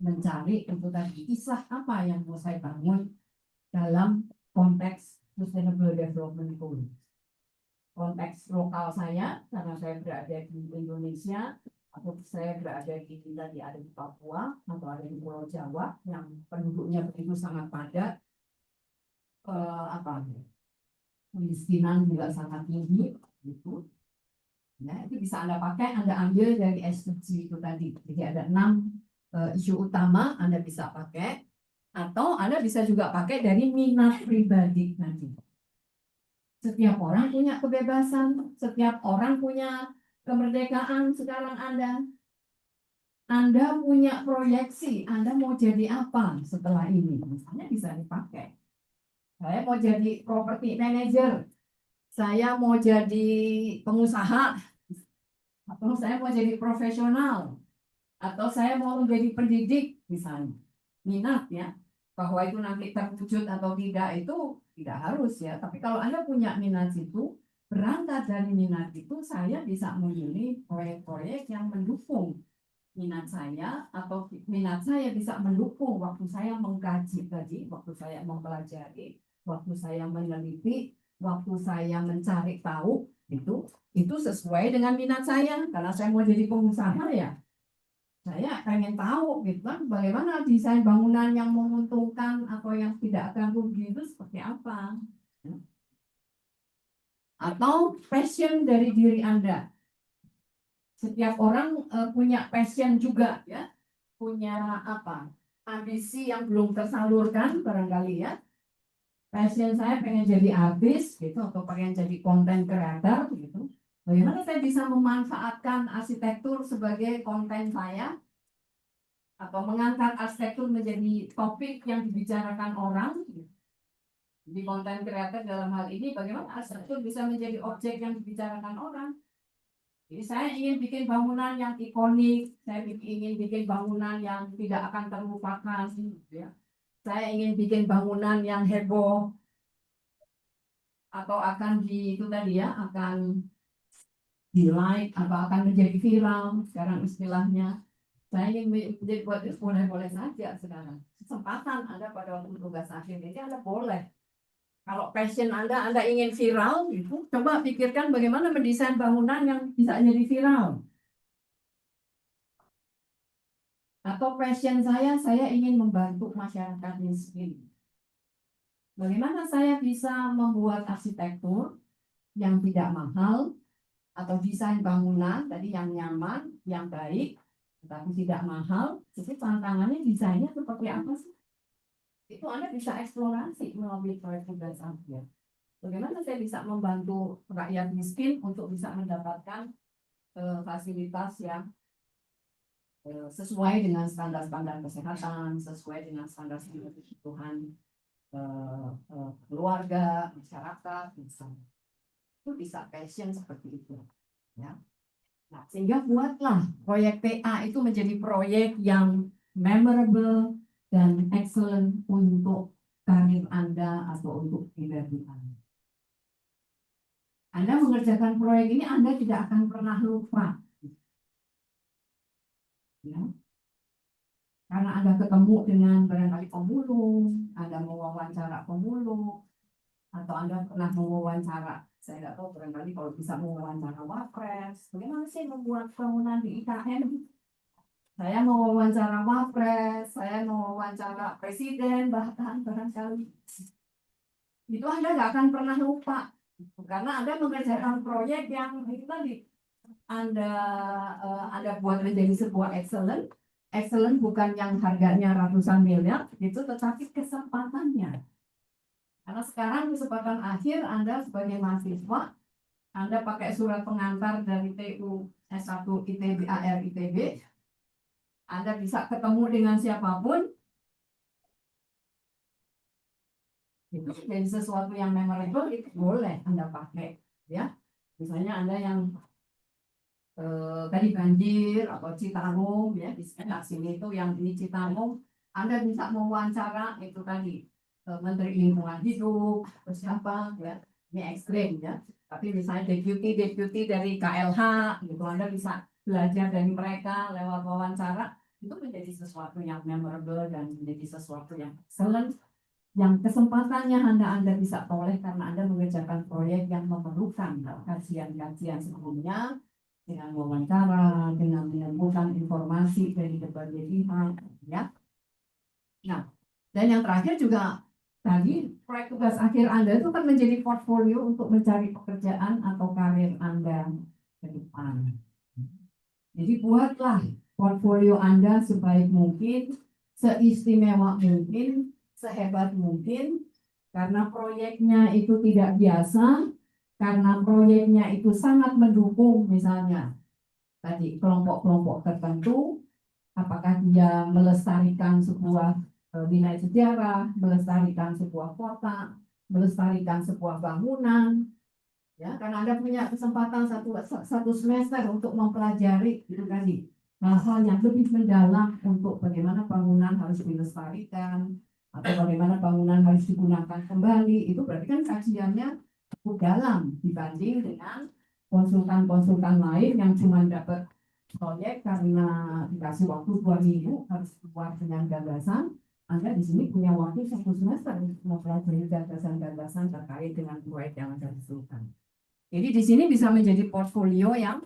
mencari untuk tadi kisah apa yang mau saya bangun dalam konteks Sustainable Development Goals. Konteks lokal saya, karena saya berada di Indonesia, atau saya berada di tadi ada di Papua atau ada di Pulau Jawa yang penduduknya begitu sangat padat, kemiskinan juga sangat tinggi, gitu. Nah, itu bisa Anda pakai, Anda ambil dari SDG itu tadi. Jadi ada 6 isu utama Anda bisa pakai, atau Anda bisa juga pakai dari minat pribadi tadi. Setiap orang punya kebebasan, setiap orang punya kemerdekaan. Sekarang Anda punya proyeksi, Anda mau jadi apa setelah ini? Misalnya bisa dipakai. Saya mau jadi property manager, saya mau jadi pengusaha, atau saya mau jadi profesional, atau saya mau menjadi pendidik misalnya. Minat ya, bahwa itu nanti terwujud atau tidak itu tidak harus ya. Tapi kalau Anda punya minat itu, berangkat dari minat itu saya bisa memilih proyek-proyek yang mendukung minat saya, atau minat saya bisa mendukung waktu saya mengkaji tadi, waktu saya mempelajari, waktu saya meneliti, waktu saya mencari tahu, itu sesuai dengan minat saya. Karena saya mau jadi pengusaha ya, saya pengen tahu gitu kan, bagaimana desain bangunan yang menguntungkan atau yang tidak akan rugi itu seperti apa. Atau passion dari diri Anda. Setiap orang punya passion juga ya, punya apa, ambisi yang belum tersalurkan barangkali ya. Passion saya pengen jadi artis gitu, atau pengen jadi content creator gitu. Bagaimana saya bisa memanfaatkan arsitektur sebagai konten saya, atau mengangkat arsitektur menjadi topik yang dibicarakan orang gitu. Di konten creator dalam hal ini, bagaimana arsitektur bisa menjadi objek yang dibicarakan orang. Jadi saya ingin bikin bangunan yang ikonik, saya ingin bikin bangunan yang tidak akan terlupakan, ya. Saya ingin bikin bangunan yang heboh, atau akan itu tadi ya, akan di like, atau akan menjadi viral sekarang istilahnya. Saya ingin menjadi buat itu boleh-boleh saja sekarang. Kesempatan Anda pada waktu tugas akhir ini Anda boleh. Kalau passion Anda ingin viral, itu coba pikirkan bagaimana mendesain bangunan yang bisa jadi viral. Atau passion saya ingin membantu masyarakat miskin. Bagaimana saya bisa membuat arsitektur yang tidak mahal, atau desain bangunan tadi yang nyaman, yang baik, tapi tidak mahal. Jadi tantangannya desainnya seperti apa sih? Itu Anda bisa eksplorasi melalui proyek tugas akhir. Bagaimana saya bisa membantu rakyat miskin untuk bisa mendapatkan fasilitas yang sesuai dengan standar-standar kesehatan, sesuai dengan standar kebutuhan keluarga, masyarakat, misalnya. Itu bisa passion seperti itu. Ya. Nah, sehingga buatlah proyek TA itu menjadi proyek yang memorable dan excellent untuk karir Anda atau untuk pribadi Anda. Anda mengerjakan proyek ini, Anda tidak akan pernah lupa. Ya. Karena Anda ketemu dengan barangkali pemulung, Anda mewawancara pemulung, atau Anda pernah mewawancara, saya nggak tahu, barangkali kalau bisa mewawancara wapres, bagaimana sih membuat bangunan di IKN? Saya mau wawancara wapres, saya mau wawancara presiden, bahkan barangkali itu Anda nggak akan pernah lupa, karena Anda mengerjakan proyek yang itu tadi Anda buat menjadi sebuah excellent bukan yang harganya ratusan miliar itu, tetapi kesempatannya. Karena sekarang kesempatan akhir Anda sebagai mahasiswa, Anda pakai surat pengantar dari TU S1 ITB AR ITB, Anda bisa ketemu dengan siapapun, itu jadi sesuatu yang memorable, itu boleh Anda pakai, ya. Misalnya Anda yang tadi banjir atau Citarum, ya, di sini itu yang di Citarum, Anda bisa mewawancara itu tadi Menteri Lingkungan Hidup, atau siapa, ya, ini ekstrim, ya. Tapi misalnya deputi dari KLH, gitu, Anda bisa belajar dari mereka lewat wawancara. Itu menjadi sesuatu yang memorable dan menjadi sesuatu yang excellent, yang kesempatannya Anda bisa peroleh karena Anda mengerjakan proyek yang memerlukan kajian-kajian sebelumnya, dengan wawancara, dengan mengumpulkan informasi dari berbagai pihak, ya. Nah, dan yang terakhir juga tadi proyek tugas akhir Anda itu kan menjadi portfolio untuk mencari pekerjaan atau karir Anda ke depan. Jadi buatlah portfolio Anda sebaik mungkin, seistimewa mungkin, sehebat mungkin, karena proyeknya itu tidak biasa, karena proyeknya itu sangat mendukung misalnya tadi kelompok-kelompok tertentu, apakah dia melestarikan sebuah nilai sejarah, melestarikan sebuah kota, melestarikan sebuah bangunan, Ya, karena Anda punya kesempatan satu semester untuk mempelajari itu tadi hal-hal yang lebih mendalam untuk bagaimana bangunan harus dilestarikan atau bagaimana bangunan harus digunakan kembali. Itu berarti kan kajiannya cukup dalam dibanding dengan konsultan-konsultan lain yang cuma dapat proyek karena dikasih waktu 2 minggu harus keluar dengan gagasan. Anda di sini punya waktu 1 semester untuk mempelajari gagasan-gagasan terkait dengan proyek yang Anda usulkan. Jadi di sini bisa menjadi portfolio yang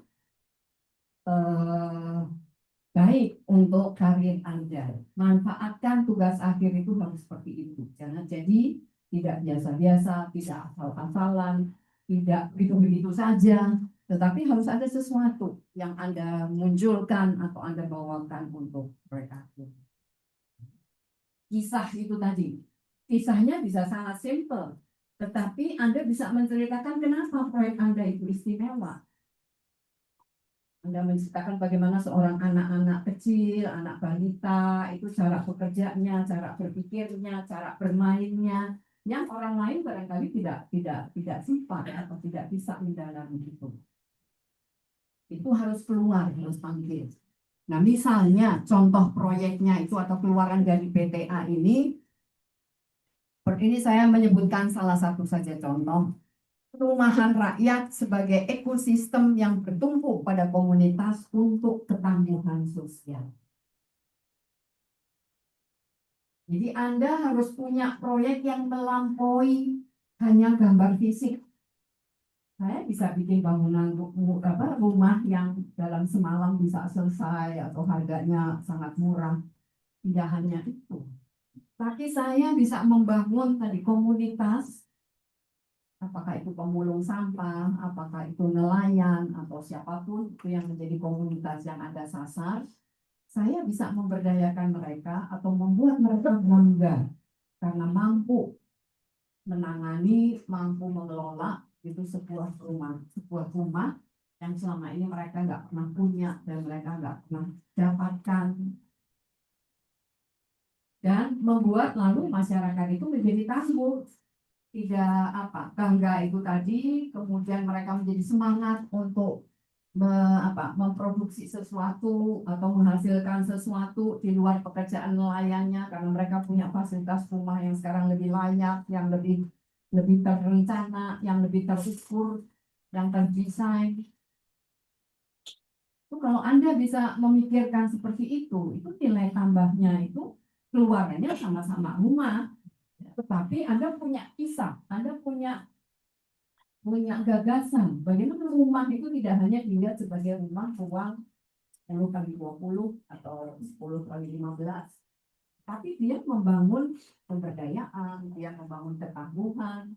baik untuk karir Anda. Manfaatkan tugas akhir itu harus seperti itu. Jangan jadi tidak biasa-biasa, tidak asal-asalan, tidak begitu-begitu saja. Tetapi harus ada sesuatu yang Anda munculkan atau Anda bawakan untuk proyek akhir. Kisah itu tadi. Kisahnya bisa sangat simpel. Tetapi Anda bisa menceritakan kenapa proyek Anda itu istimewa. Anda menceritakan bagaimana seorang anak-anak kecil, anak balita, itu cara bekerjanya, cara berpikirnya, cara bermainnya, yang orang lain barangkali tidak simpan atau tidak bisa mendalami itu. Itu harus keluar, harus panggil. Nah, misalnya contoh proyeknya itu atau keluaran dari PTA ini, seperti ini saya menyebutkan salah satu saja contoh. Perumahan rakyat sebagai ekosistem yang bertumpu pada komunitas untuk ketangguhan sosial. Jadi Anda harus punya proyek yang melampaui hanya gambar fisik. Saya bisa bikin bangunan rumah yang dalam semalam bisa selesai atau harganya sangat murah. Tidak hanya itu. Tapi saya bisa membangun tadi komunitas, apakah itu pemulung sampah, apakah itu nelayan, atau siapapun itu yang menjadi komunitas yang Anda sasar, saya bisa memberdayakan mereka atau membuat mereka bangga karena mampu menangani, mampu mengelola itu sebuah rumah yang selama ini mereka nggak pernah punya dan mereka nggak pernah dapatkan, dan membuat lalu masyarakat itu menjadi tangguh. Tidak bangga itu tadi, kemudian mereka menjadi semangat untuk memproduksi sesuatu atau menghasilkan sesuatu di luar pekerjaan nelayannya karena mereka punya fasilitas rumah yang sekarang lebih layak, yang lebih terencana, yang lebih terukur, yang terdesain. Itu kalau Anda bisa memikirkan seperti itu nilai tambahnya itu keluarnya sama-sama rumah. Tetapi Anda punya kisah, Anda punya gagasan. Bagaimana rumah itu tidak hanya dilihat sebagai rumah ruang 10x20 atau 10x15, tapi dia membangun pemberdayaan, dia membangun ketangguhan,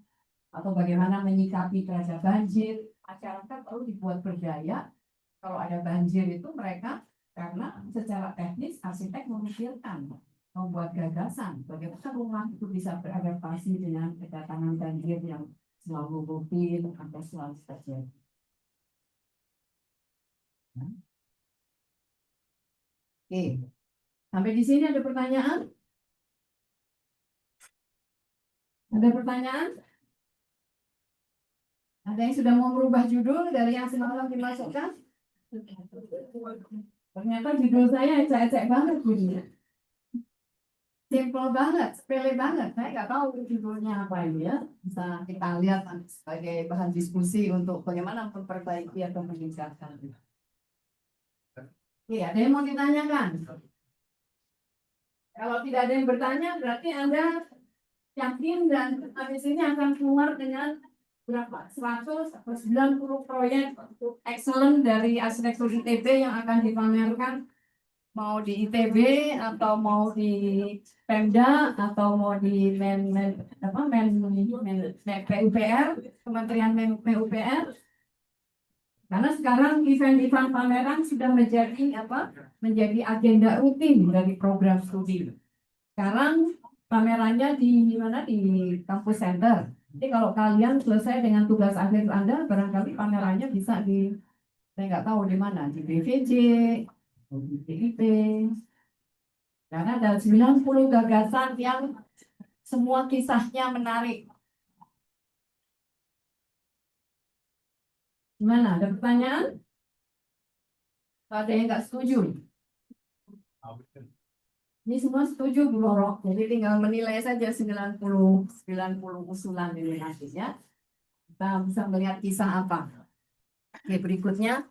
atau bagaimana menyikapi terhadap banjir. Masyarakat perlu dibuat berdaya. Kalau ada banjir itu mereka, karena secara teknis arsitek memikirkan, membuat gagasan bagaimana rumah itu bisa beradaptasi dengan kedatangan banjir yang selalu rutin atau selalu terjadi. Oke, sampai di sini ada pertanyaan? Ada pertanyaan? Ada yang sudah mau merubah judul dari yang semalam dimasukkan? Ternyata judul saya ecek-ecek banget judulnya. Simple banget, sepele banget. Saya nggak tahu judulnya apa ini ya. Bisa kita lihat sebagai bahan diskusi untuk bagaimana memperbaiki atau meningkatkan. Oke, ada yang mau ditanyakan? Kalau tidak ada yang bertanya, berarti Anda yakin dan habis ini akan keluar dengan berapa? 100 atau 90 proyek excellent dari arsitektur ITB yang akan dipamerkan. Mau di ITB atau mau di Pemda atau mau di PUPR, Kementerian PUPR. Karena sekarang event-event pameran sudah menjadi agenda rutin dari program studi. Sekarang pamerannya di mana? Di kampus center. Jadi kalau kalian selesai dengan tugas akhir Anda, barangkali pamerannya bisa saya nggak tahu di mana, di BVJ, di PIP. Karena ada 90 gagasan yang semua kisahnya menarik. Gimana? Ada pertanyaan? Ada yang nggak setuju? Ini semua setuju, Bu Roro. Jadi tinggal menilai saja 90 usulan ini nanti ya. Kita bisa melihat kisah apa. Oke, berikutnya.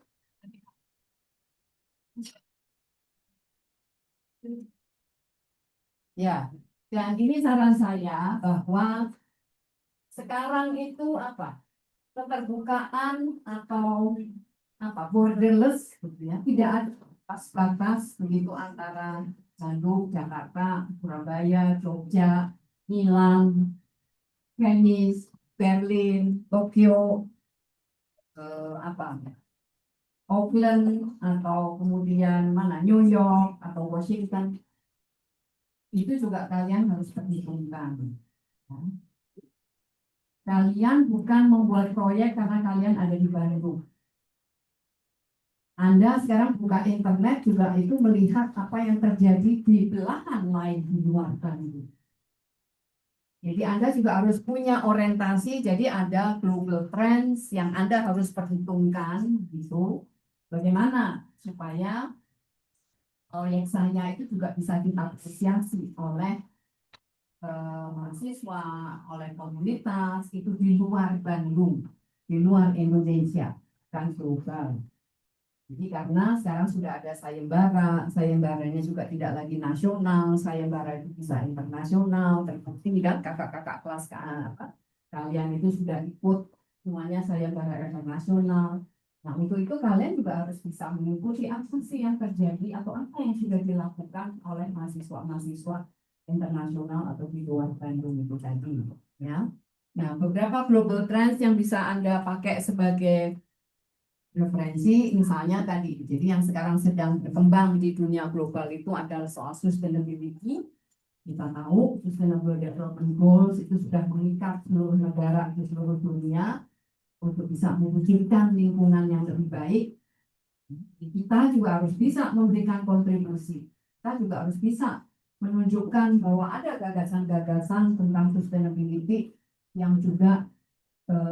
Ya, dan ini saran saya bahwa sekarang itu apa? Keterbukaan atau apa borderless gitu ya, tidak ada batas begitu antara Bandung, Jakarta, Surabaya, Jogja, Milan, Venice, Berlin, Tokyo, apa Auckland atau kemudian mana New York atau Washington, itu juga kalian harus perhitungkan. Ya. Kalian bukan membuat proyek karena kalian ada di Bandung. Anda sekarang buka internet juga itu melihat apa yang terjadi di belahan lain di luar Bandung. Jadi Anda juga harus punya orientasi, jadi ada global trends yang Anda harus perhitungkan gitu. Bagaimana supaya proyek saya itu juga bisa diapresiasi oleh mahasiswa, oleh komunitas itu di luar Bandung, di luar Indonesia, kan global. Jadi karena sekarang sudah ada sayembara, sayembaranya juga tidak lagi nasional, sayembara itu bisa internasional, terbukti kan kakak-kakak kelas kalian itu sudah ikut semuanya sayembara internasional. Nah untuk itu kalian juga harus bisa mengikuti apa sih yang terjadi atau apa yang sudah dilakukan oleh mahasiswa-mahasiswa internasional atau di luar Bandung itu tadi, ya. Nah beberapa global trends yang bisa Anda pakai sebagai referensi misalnya tadi, jadi yang sekarang sedang berkembang di dunia global itu adalah soal sustainability. Kita tahu Sustainable Development Goals itu sudah mengikat seluruh negara di seluruh dunia untuk bisa mewujudkan lingkungan yang lebih baik. Kita juga harus bisa memberikan kontribusi. Kita juga harus bisa menunjukkan bahwa ada gagasan-gagasan tentang sustainability yang juga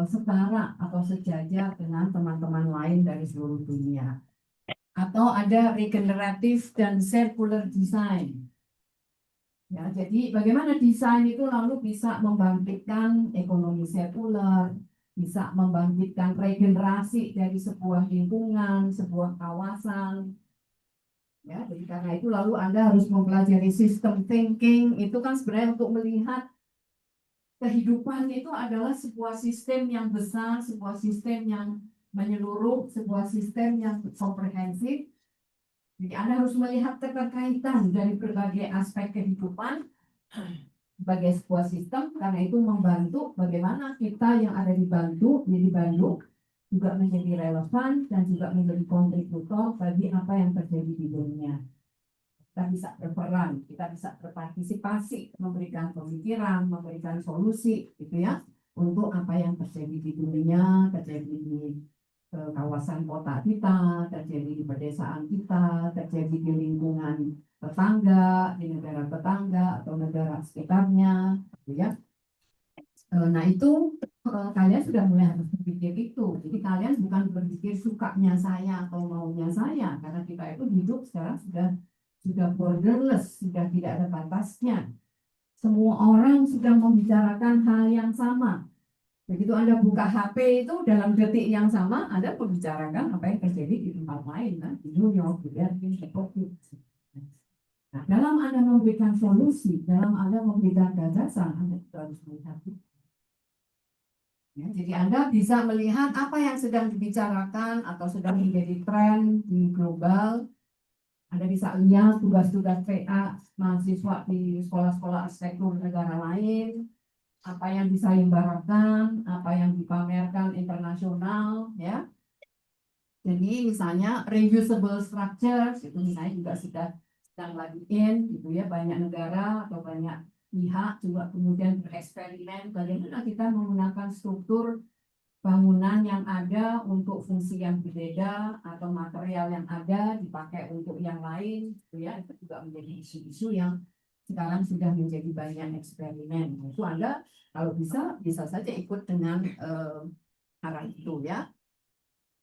setara atau sejajar dengan teman-teman lain dari seluruh dunia. Atau ada regeneratif dan circular design. Ya, jadi bagaimana desain itu lalu bisa membangkitkan ekonomi sirkular, bisa membangkitkan regenerasi dari sebuah lingkungan, sebuah kawasan. Ya, jadi karena itu lalu Anda harus mempelajari sistem thinking, itu kan sebenarnya untuk melihat kehidupan itu adalah sebuah sistem yang besar, sebuah sistem yang menyeluruh, sebuah sistem yang komprehensif. Jadi Anda harus melihat keterkaitan dari berbagai aspek kehidupan sebagai sebuah sistem, karena itu membantu bagaimana kita yang ada di Bandung juga menjadi relevan dan juga menjadi kontributor bagi apa yang terjadi di dunia. Kita bisa berperan, kita bisa berpartisipasi, memberikan pemikiran, memberikan solusi, gitu ya, untuk apa yang terjadi di dunia, terjadi di kawasan kota kita, terjadi di pedesaan kita, terjadi di lingkungan tetangga, di negara tetangga atau negara sekitarnya, gitu ya. Nah itu kalian sudah mulai harus berpikir itu. Jadi kalian bukan berpikir sukanya saya atau maunya saya, karena kita itu hidup sekarang sudah borderless, sudah tidak ada batasnya. Semua orang sudah membicarakan hal yang sama. Begitu Anda buka HP itu dalam detik yang sama, Anda membicarakan apa yang terjadi di tempat lain, kan? Di New York, di Berlin, di Tokyo. Nah, dalam Anda memberikan solusi, dalam Anda memberikan gagasan, Anda juga harus melihat itu. Ya, jadi Anda bisa melihat apa yang sedang dibicarakan atau sedang menjadi tren di global. Anda bisa lihat tugas-tugas PA mahasiswa di sekolah-sekolah arsitektur negara lain, apa yang disayembarakan, apa yang dipamerkan internasional, ya. Jadi misalnya reusable structures itu misalnya juga sedang lagi gitu ya, banyak negara atau banyak pihak juga kemudian bereksperimen bagaimana kita menggunakan struktur bangunan yang ada untuk fungsi yang berbeda atau material yang ada dipakai untuk yang lain, gitu ya. Itu juga menjadi isu-isu yang sekarang sudah menjadi banyak eksperimen. Itu Anda kalau bisa saja ikut dengan arah itu, ya.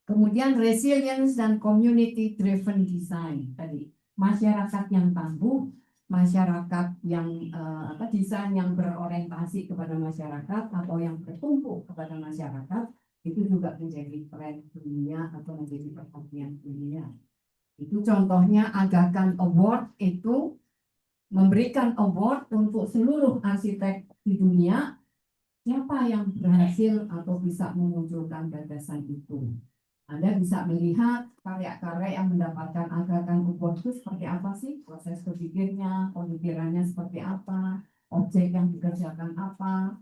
Kemudian resilience dan community driven design tadi, masyarakat yang tangguh, masyarakat yang desain yang berorientasi kepada masyarakat atau yang bertumpu kepada masyarakat itu juga menjadi tren dunia atau menjadi perhatian dunia. Itu contohnya Aga Khan Award itu memberikan award untuk seluruh arsitek di dunia siapa yang berhasil atau bisa memunculkan gagasan itu. Anda bisa melihat karya-karya yang mendapatkan Aga Khan Award itu seperti apa sih, proses berpikirnya, pemikirannya seperti apa, objek yang dikerjakan apa,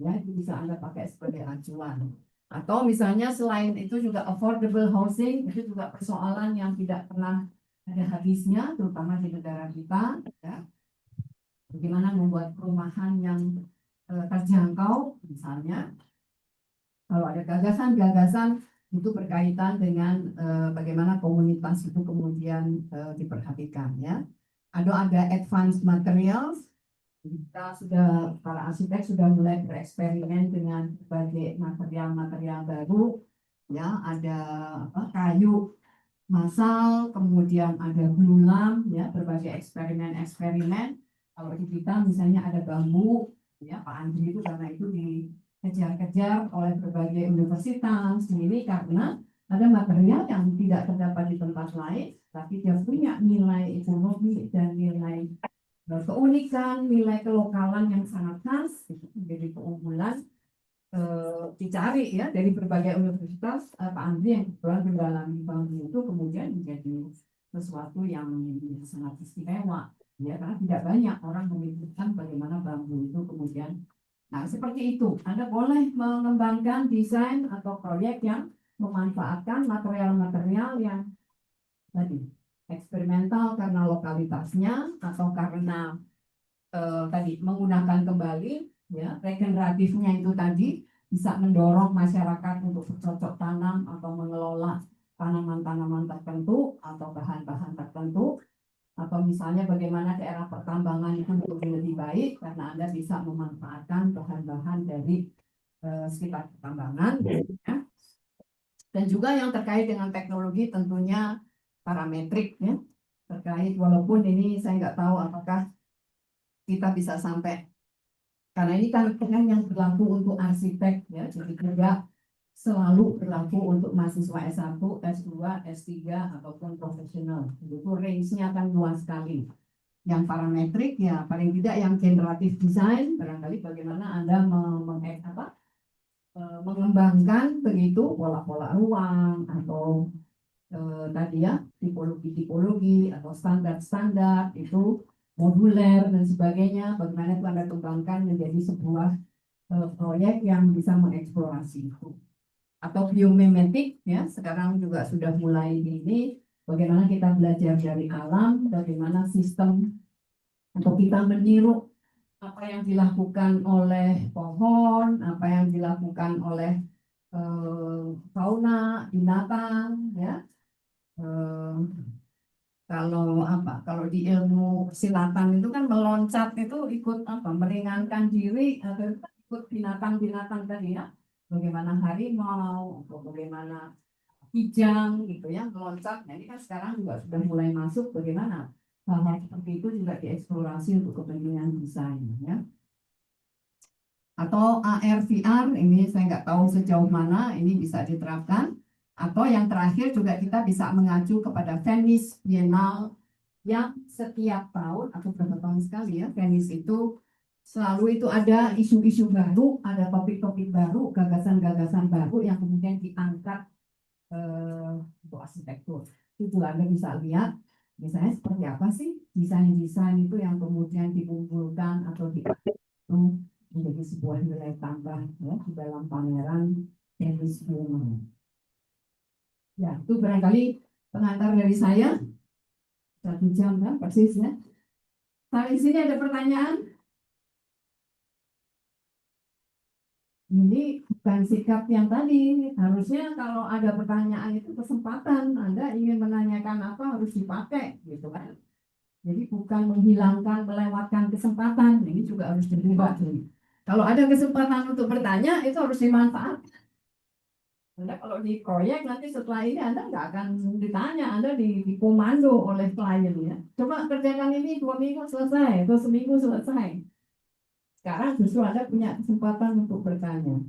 ya itu bisa Anda pakai sebagai acuan. Atau misalnya selain itu juga affordable housing itu juga persoalan yang tidak pernah ada habisnya, terutama di negara kita. Ya. Bagaimana membuat perumahan yang terjangkau, misalnya kalau ada gagasan-gagasan itu berkaitan dengan bagaimana komunitas itu kemudian diperhatikan ya. Ada advanced materials, kita sudah para arsitek sudah mulai bereksperimen dengan berbagai material-material baru ya, ada kayu massal, kemudian ada glulam ya, berbagai eksperimen-eksperimen. Kalau di kita misalnya ada bambu ya, Pak Andri itu karena itu dikejar-kejar oleh berbagai universitas ini karena ada material yang tidak terdapat di tempat lain tapi dia punya nilai ekonomi dan nilai keunikan, nilai kelokalan yang sangat khas, itu menjadi keunggulan dicari ya dari berbagai universitas. Pak Andri yang kebetulan mendalami bambu itu kemudian menjadi sesuatu yang sangat istimewa ya, karena tidak banyak orang memikirkan bagaimana bambu itu kemudian. Nah seperti itu, Anda boleh mengembangkan desain atau proyek yang memanfaatkan material-material yang tadi eksperimental karena lokalitasnya atau karena tadi menggunakan kembali ya, regeneratifnya itu tadi bisa mendorong masyarakat untuk bercocok tanam atau mengelola tanaman-tanaman tertentu atau bahan-bahan tertentu, atau misalnya bagaimana daerah pertambangan itu menjadi lebih baik karena Anda bisa memanfaatkan bahan-bahan dari sekitar pertambangan ya. Dan juga yang terkait dengan teknologi tentunya parametrik ya, terkait walaupun ini saya nggak tahu apakah kita bisa sampai, karena ini kan yang berlaku untuk arsitek ya, jadi tidak selalu berlaku untuk mahasiswa S1, S2, S3 ataupun profesional. Itu range-nya akan luas sekali. Yang parametrik ya paling tidak yang generatif design, barangkali bagaimana Anda mengembangkan begitu pola-pola ruang atau tadi ya tipologi-tipologi atau standar-standar itu moduler dan sebagainya, bagaimana itu Anda kembangkan menjadi sebuah proyek yang bisa mengeksplorasi itu. Atau biomimetik ya, sekarang juga sudah mulai ini, bagaimana kita belajar dari alam, bagaimana sistem atau kita meniru apa yang dilakukan oleh pohon, apa yang dilakukan oleh fauna, binatang ya. Kalau di ilmu silatan itu kan meloncat itu ikut meringankan diri atau ikut binatang-binatang tadi ya, bagaimana harimau atau bagaimana kijang gitu ya meloncat. Nah ini kan sekarang juga sudah mulai masuk bagaimana hal-hal seperti itu juga dieksplorasi untuk kepentingan desain ya. Atau AR VR ini saya nggak tahu sejauh mana ini bisa diterapkan. Atau yang terakhir juga kita bisa mengacu kepada Venice Biennale yang setiap tahun atau berapa tahun sekali ya, Venice itu selalu itu ada isu-isu baru, ada topik-topik baru, gagasan-gagasan baru yang kemudian diangkat untuk arsitektur. Itu Anda bisa lihat misalnya seperti apa sih desain-desain itu yang kemudian dikumpulkan atau menjadi sebuah nilai tambah ya di dalam pameran Venice Biennale. Ya, itu barangkali pengantar dari saya. 1 jam kan persis ya. Sampai sini ada pertanyaan? Ini bukan sikap yang tadi. Harusnya kalau ada pertanyaan itu kesempatan. Anda ingin menanyakan apa harus dipakai gitu kan. Jadi bukan menghilangkan, melewatkan kesempatan. Ini juga harus dirubah. Kalau ada kesempatan untuk bertanya itu harus dimanfaatkan. Anda kalau di proyek nanti setelah ini Anda nggak akan ditanya, Anda dikomando oleh klien ya. Coba kerjakan ini 2 minggu selesai, atau seminggu selesai. Sekarang justru Anda punya kesempatan untuk bertanya.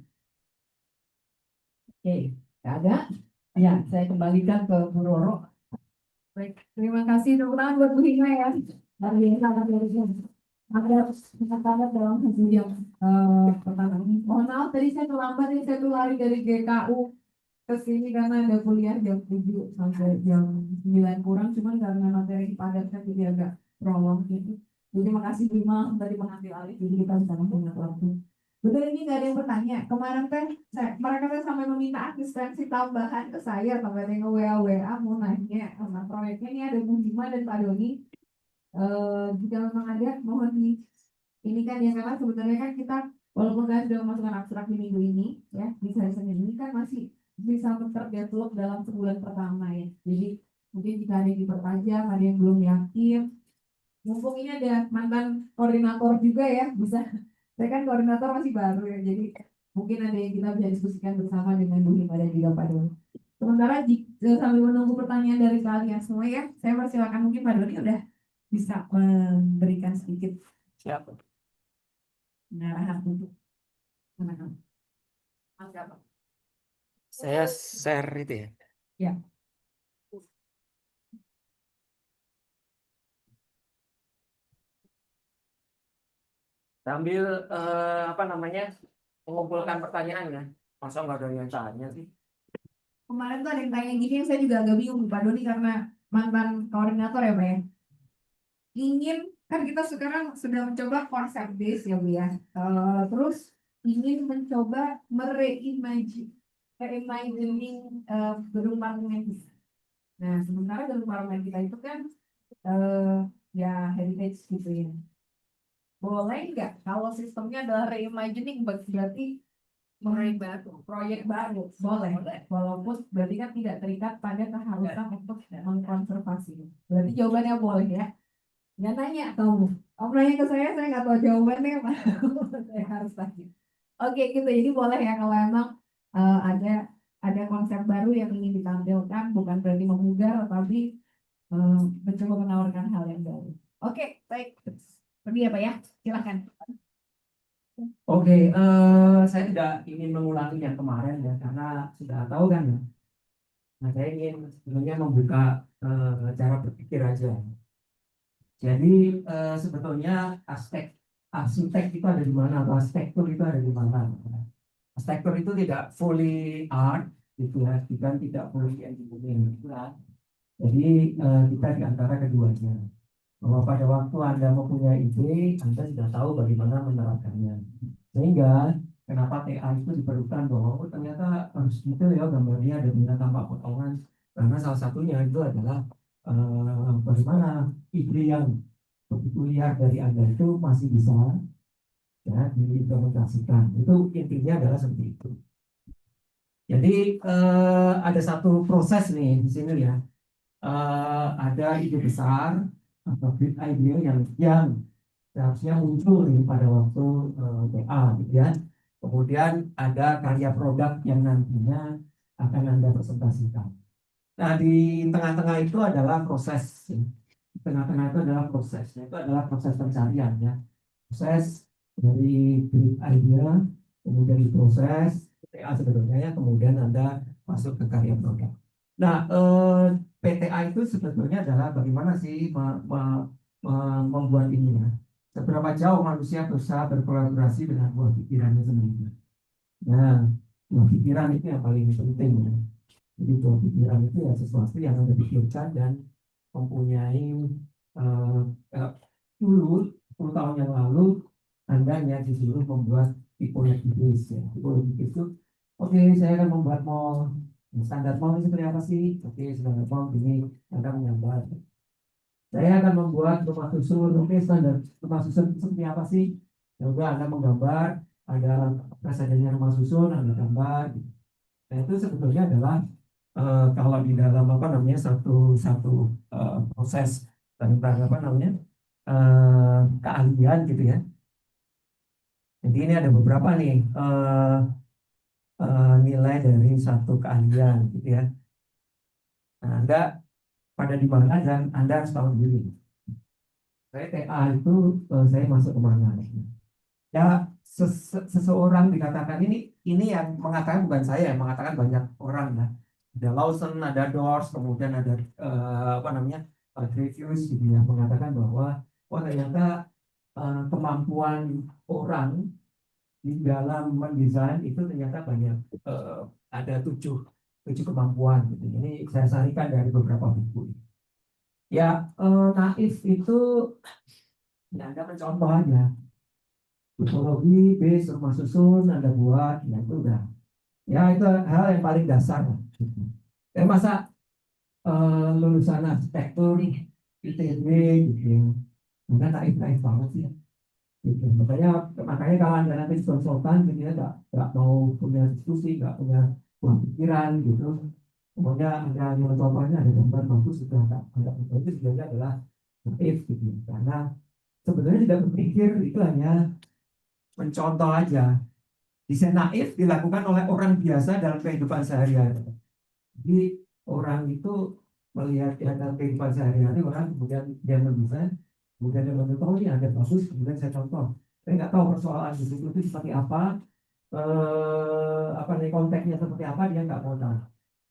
Oke, nggak ada? Ya, saya kembalikan ke Bu Roro. Baik, terima kasih tepuk tangan buat Bu Hina ya. Dari ada kata-kata dalam hasil yang pertanyaan. Mohon maaf tadi saya terlambat, ini saya tuh lari dari GKU ke sini karena ada kuliah jam 7 sampai jam 9 kurang, cuman karena materi padatnya jadi agak prolong gitu. Jadi makasih Bima tadi mengambil alih, jadi kita bisa punya waktu. Betul ini nggak ada yang bertanya. Kemarin teh mereka teh sampai meminta asistensi tambahan ke saya, sampai ada yang WA mau nanya sama proyeknya ini ada Bu Bima dan Pak Doni. Jika memang ada mohon ini kan ya, karena sebenarnya kan kita walaupun kan sudah memasukkan abstrak di minggu ini ya, di hari Senin ini kan masih bisa terdevelop dalam sebulan pertama ya. Jadi mungkin jika ada yang diperpanjang, ada yang belum yakin, mumpung ini ada mantan koordinator juga ya, bisa. Saya kan koordinator masih baru ya, jadi mungkin ada yang kita bisa diskusikan bersama dengan Bu Hima dan juga Pak Doni. Sementara sambil menunggu pertanyaan dari kalian semua ya, saya persilakan mungkin Pak Doni udah bisa memberikan sedikit Siap. pengarahan untuk anak-anak. Mas siapa? Saya share itu ya. Ya. Sambil apa namanya mengumpulkan pertanyaan ya. Masa nggak ada yang tanya sih? Kemarin tuh ada yang tanya gini, yang saya juga agak bingung Pak Doni karena mantan koordinator ya Pak ya. Ingin kan kita sekarang sudah mencoba konsep base ya Bu ya. Terus ingin mencoba reimagining gedung parlemen kita. Nah sementara gedung parlemen kita itu kan ya heritage gitu ya. Boleh nggak kalau sistemnya adalah reimagining, berarti proyek baru boleh, walaupun berarti kan tidak terikat pada keharusan untuk mengkonservasi. Berarti jawabannya boleh ya. Nggak nanya kamu nanya ke saya nggak tahu jawabannya apa. Saya harus tanya. Oke gitu, jadi boleh ya kalau emang ada konsep baru yang ingin ditampilkan, bukan berarti memudar tapi mencoba menawarkan hal yang baru. Oke baik, pergi apa ya, silakan. Oke, saya tidak ingin mengulangi yang kemarin ya, karena sudah tahu kan ya. Nah, saya ingin sebenarnya membuka cara berpikir aja. Jadi sebetulnya aspek arsitek itu ada di mana, atau arsitektur itu ada di mana. Arsitektur itu tidak fully art, gitu ya, dan tidak fully engineering, gitu kan. Jadi kita di antara keduanya. Bahwa pada waktu Anda mempunyai ide, Anda sudah tahu bagaimana menerapkannya. Sehingga kenapa TA itu diperlukan, bahwa ternyata harus gitu ya gambarnya, ada minat tanpa potongan. Karena salah satunya itu adalah bagaimana ide yang begitu liar dari Anda itu masih bisa ya diimplementasikan. Itu intinya adalah seperti itu. Jadi ada satu proses nih di sini ya. Ada ide besar atau big idea yang seharusnya muncul nih pada waktu TA gitu ya. Kemudian ada karya produk yang nantinya akan Anda presentasikan. Nah, di tengah-tengah itu adalah proses. Di tengah-tengah itu adalah prosesnya. Itu adalah proses pencarian ya. Proses dari big idea, kemudian diproses PTA sebenarnya, kemudian Anda masuk ke karya produk. Nah, PTA itu sebetulnya adalah bagaimana sih membuat ini ya. Seberapa jauh manusia bisa berkolaborasi dengan buah pikirannya sendiri. Nah, buah pikiran itu yang paling penting ya. Jadi buah pikiran itu ya sesuatu yang Anda pikirkan dan mempunyai dulu 10 tahun yang lalu Anda hanya disuruh membuat tipologis ya. Tipologis itu oke, saya akan membuat mall. Standar mall itu seperti apa sih? Oke, standar mall ini Anda menggambar. Saya akan membuat rumah susun. Oke, standar rumah susun itu seperti apa sih? Ya udah, Anda menggambar, ada adanya rumah susun, Anda gambar. Nah, itu sebetulnya adalah kalau di dalam apa namanya satu proses tentang apa namanya keahlian gitu ya. Jadi ini ada beberapa nih nilai dari satu keahlian gitu ya. Nah, Anda pada di mana dan Anda harus tahu diri. Saya TA itu saya masuk ke mana? Ya seseorang dikatakan ini yang mengatakan bukan saya, yang mengatakan banyak orang ya. Ada Lawson, ada Doors, kemudian ada apa namanya Trevius gitu ya mengatakan bahwa ternyata kemampuan orang di dalam mendesain itu ternyata banyak ada tujuh kemampuan gitu. Ini saya sarikan dari beberapa buku. Ya naif itu ya Anda mencontoh aja. Tipologi, base, rumah susun, Anda buat, ya itu udah. Ya itu hal yang paling dasar. Ya masa lulusan arsitektur, ITB gitu ya. Enggak naif-naif banget sih. Gitu. Makanya kalau Anda nanti konsultan gitu ya, nggak mau punya diskusi, nggak punya buah pikiran gitu. Pokoknya Anda contohnya ada gambar bagus sudah nggak itu sebenarnya adalah naif gitu. Karena sebenarnya tidak berpikir itu hanya mencontoh aja. Desain naif dilakukan oleh orang biasa dalam kehidupan sehari-hari. Jadi orang itu melihat ya, dalam kehidupan sehari-hari orang kemudian dia mendesain, kemudian dia mencontoh oh, ini ada bagus, kemudian saya contoh. Saya nggak tahu persoalan di situ itu seperti apa nih konteksnya seperti apa dia nggak mau tahu.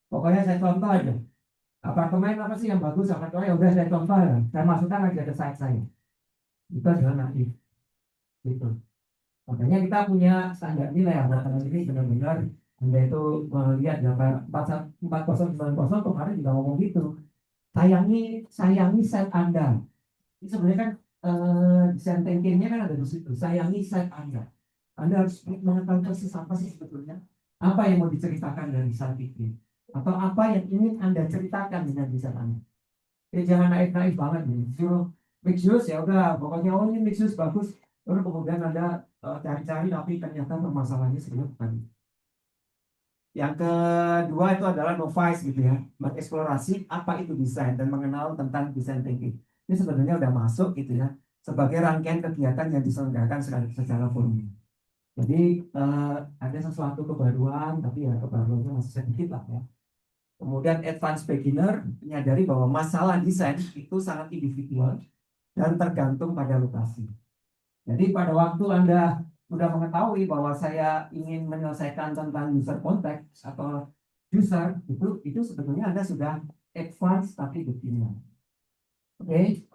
Pokoknya saya contoh aja. Apartemen apa sih yang bagus? Apartemen ya udah saya contoh ya. Saya masukkan aja ke site saya. Itu adalah naif. Gitu. Makanya kita punya standar nilai apartemen ini benar-benar Anda itu melihat gambar 4090 kemarin juga ngomong gitu. Sayangi set Anda. Ini sebenarnya kan desain thinkingnya kan ada di situ. Sayangi set Anda. Anda harus mengetahui persis apa sih sebetulnya apa yang mau diceritakan dari desain thinking atau apa yang ingin Anda ceritakan dengan desain Anda. Jadi jangan naif-naif banget nih. Suruh mix use ya udah pokoknya oh ini mix use bagus. Lalu kemudian Anda cari-cari tapi ternyata permasalahannya sebenarnya bukan. Yang kedua itu adalah novice gitu ya, mengeksplorasi apa itu desain dan mengenal tentang desain thinking. Ini sebenarnya udah masuk gitu ya, sebagai rangkaian kegiatan yang diselenggarakan secara formil. Jadi ada sesuatu kebaruan, tapi ya kebaruannya masih sedikit lah ya. Kemudian advanced beginner menyadari bahwa masalah desain itu sangat individual dan tergantung pada lokasi. Jadi pada waktu Anda sudah mengetahui bahwa saya ingin menyelesaikan tentang user context atau user itu sebetulnya Anda sudah advance tapi beginner. Oke.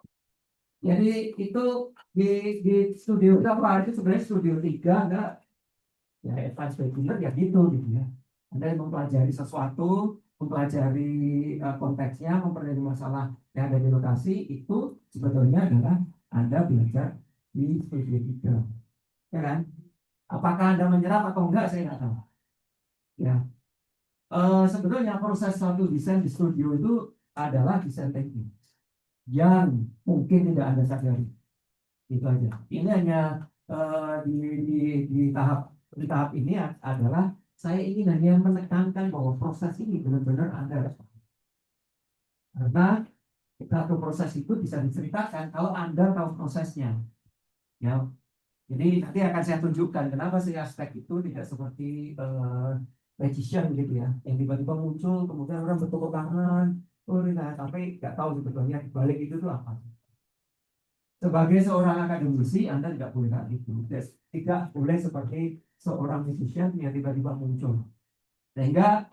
Jadi itu di studio berapa itu sebenarnya studio 3 Anda ya advance beginner ya gitu ya. Anda mempelajari sesuatu, mempelajari konteksnya, mempelajari masalah yang ada di lokasi itu sebetulnya adalah Anda belajar di studio 3. Ya kan? Apakah Anda menyerap atau enggak saya nggak tahu. Ya. Sebetulnya proses satu desain di studio itu adalah desain thinking yang mungkin tidak Anda sadari. Itu aja. Ini hanya di tahap ini adalah saya ingin hanya menekankan bahwa proses ini benar-benar Anda harus paham. Karena satu proses itu bisa diceritakan kalau Anda tahu prosesnya. Ya, jadi nanti akan saya tunjukkan kenapa sih aspek itu tidak seperti magician gitu ya, yang tiba-tiba muncul kemudian orang bertepuk tangan, tapi nggak tahu sebetulnya di balik itu tuh apa. Sebagai seorang akademisi Anda tidak boleh kayak gitu, tidak boleh seperti seorang magician yang tiba-tiba muncul. Sehingga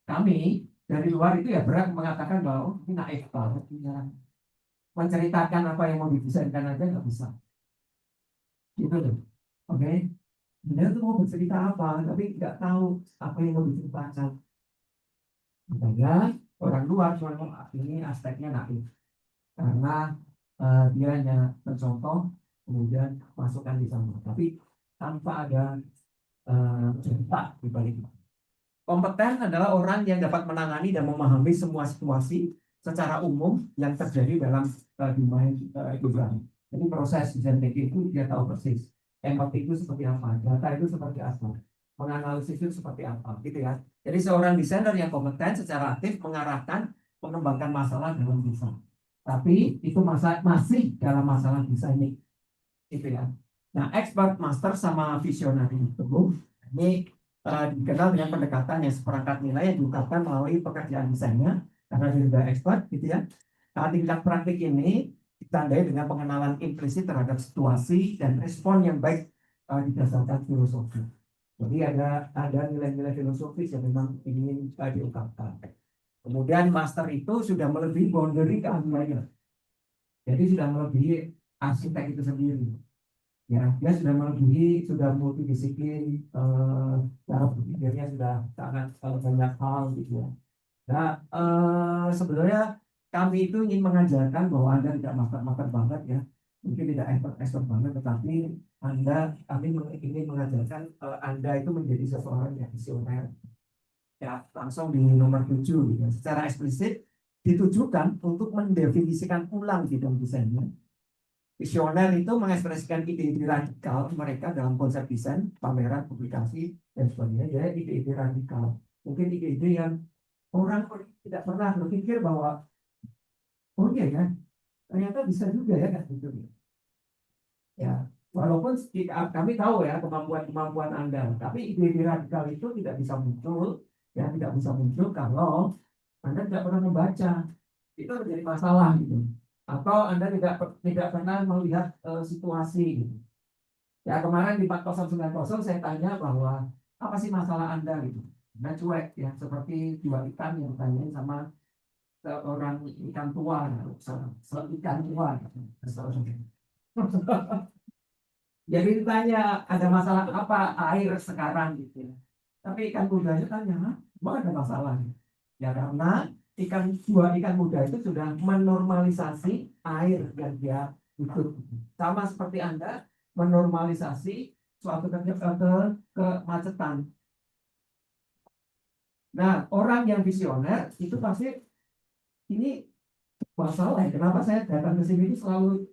kami dari luar itu ya berat mengatakan bahwa ini naif banget, menceritakan apa yang mau didesainkan aja nggak bisa. Gitu loh. Oke. Dia tuh mau bercerita apa, tapi nggak tahu apa yang mau diceritakan. Makanya orang luar cuma ini aspeknya naif. Karena dia hanya mencontoh, kemudian masukkan di sana. Tapi tanpa ada cerita di balik. Kompeten adalah orang yang dapat menangani dan memahami semua situasi secara umum yang terjadi dalam domain ekonomi. Jadi proses desain thinking itu dia tahu persis. Empati itu seperti apa, data itu seperti apa, menganalisis itu seperti apa, gitu ya. Jadi seorang desainer yang kompeten secara aktif mengarahkan, mengembangkan masalah dalam desain. Tapi itu masih dalam masalah desain, gitu ya. Nah, expert, master, sama visionary itu ini dikenal dengan pendekatan yang seperangkat nilai yang diungkapkan melalui pekerjaan desainnya karena dia sudah expert gitu ya. Tingkat praktik ini ditandai dengan pengenalan implisit terhadap situasi dan respon yang baik didasarkan filosofi. Jadi ada nilai-nilai filosofis yang memang ingin diungkapkan. Kemudian master itu sudah melebihi boundary keahliannya. Jadi sudah melebihi arsitek itu sendiri. Ya, dia sudah melebihi, sudah multidisiplin, cara berpikirnya sudah sangat banyak hal gitu ya. Nah, sebenarnya kami itu ingin mengajarkan bahwa Anda tidak makan banget ya, mungkin tidak expert banget, tetapi kami ingin mengajarkan Anda itu menjadi seseorang yang visioner. Ya, langsung di nomor 7 gitu. Secara eksplisit ditujukan untuk mendefinisikan ulang bidang desainnya. Visioner itu mengekspresikan ide-ide radikal mereka dalam konsep desain, pameran, publikasi, dan sebagainya. Jadi ide-ide radikal. Mungkin ide-ide yang orang tidak pernah berpikir bahwa oh iya ya, ternyata bisa juga ya kan gitu. Ya, walaupun kami tahu ya kemampuan Anda, tapi ide-ide radikal itu tidak bisa muncul, ya tidak bisa muncul kalau Anda tidak pernah membaca. Itu menjadi masalah gitu. Atau Anda tidak pernah melihat situasi gitu. Ya kemarin di 4090 saya tanya bahwa apa sih masalah Anda gitu. Anda cuek ya, seperti jual ikan yang tanyain sama seorang ikan tua, ikan tua. Jadi ditanya ada masalah apa air sekarang gitu. Tapi ikan mudanya tanya, apa ada masalah? Ya karena ikan muda itu sudah menormalisasi air yang dia ikut. Sama seperti Anda menormalisasi suatu kemacetan. Nah, orang yang visioner itu pasti ini masalah. Kenapa saya datang ke sini itu selalu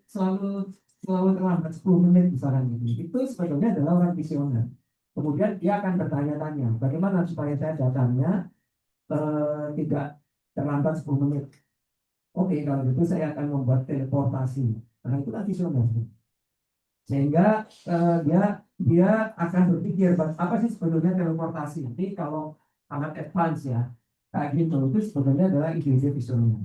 terlambat 10 menit misalnya gitu. Itu sebetulnya adalah orang visioner. Kemudian dia akan bertanya-tanya, bagaimana supaya saya datangnya tidak terlambat 10 menit. Oke, kalau gitu saya akan membuat teleportasi. Karena itu visioner. Sehingga dia akan berpikir apa sih sebetulnya teleportasi. Nanti kalau sangat advance ya, kayak gitu itu sebetulnya adalah ide-ide visioner.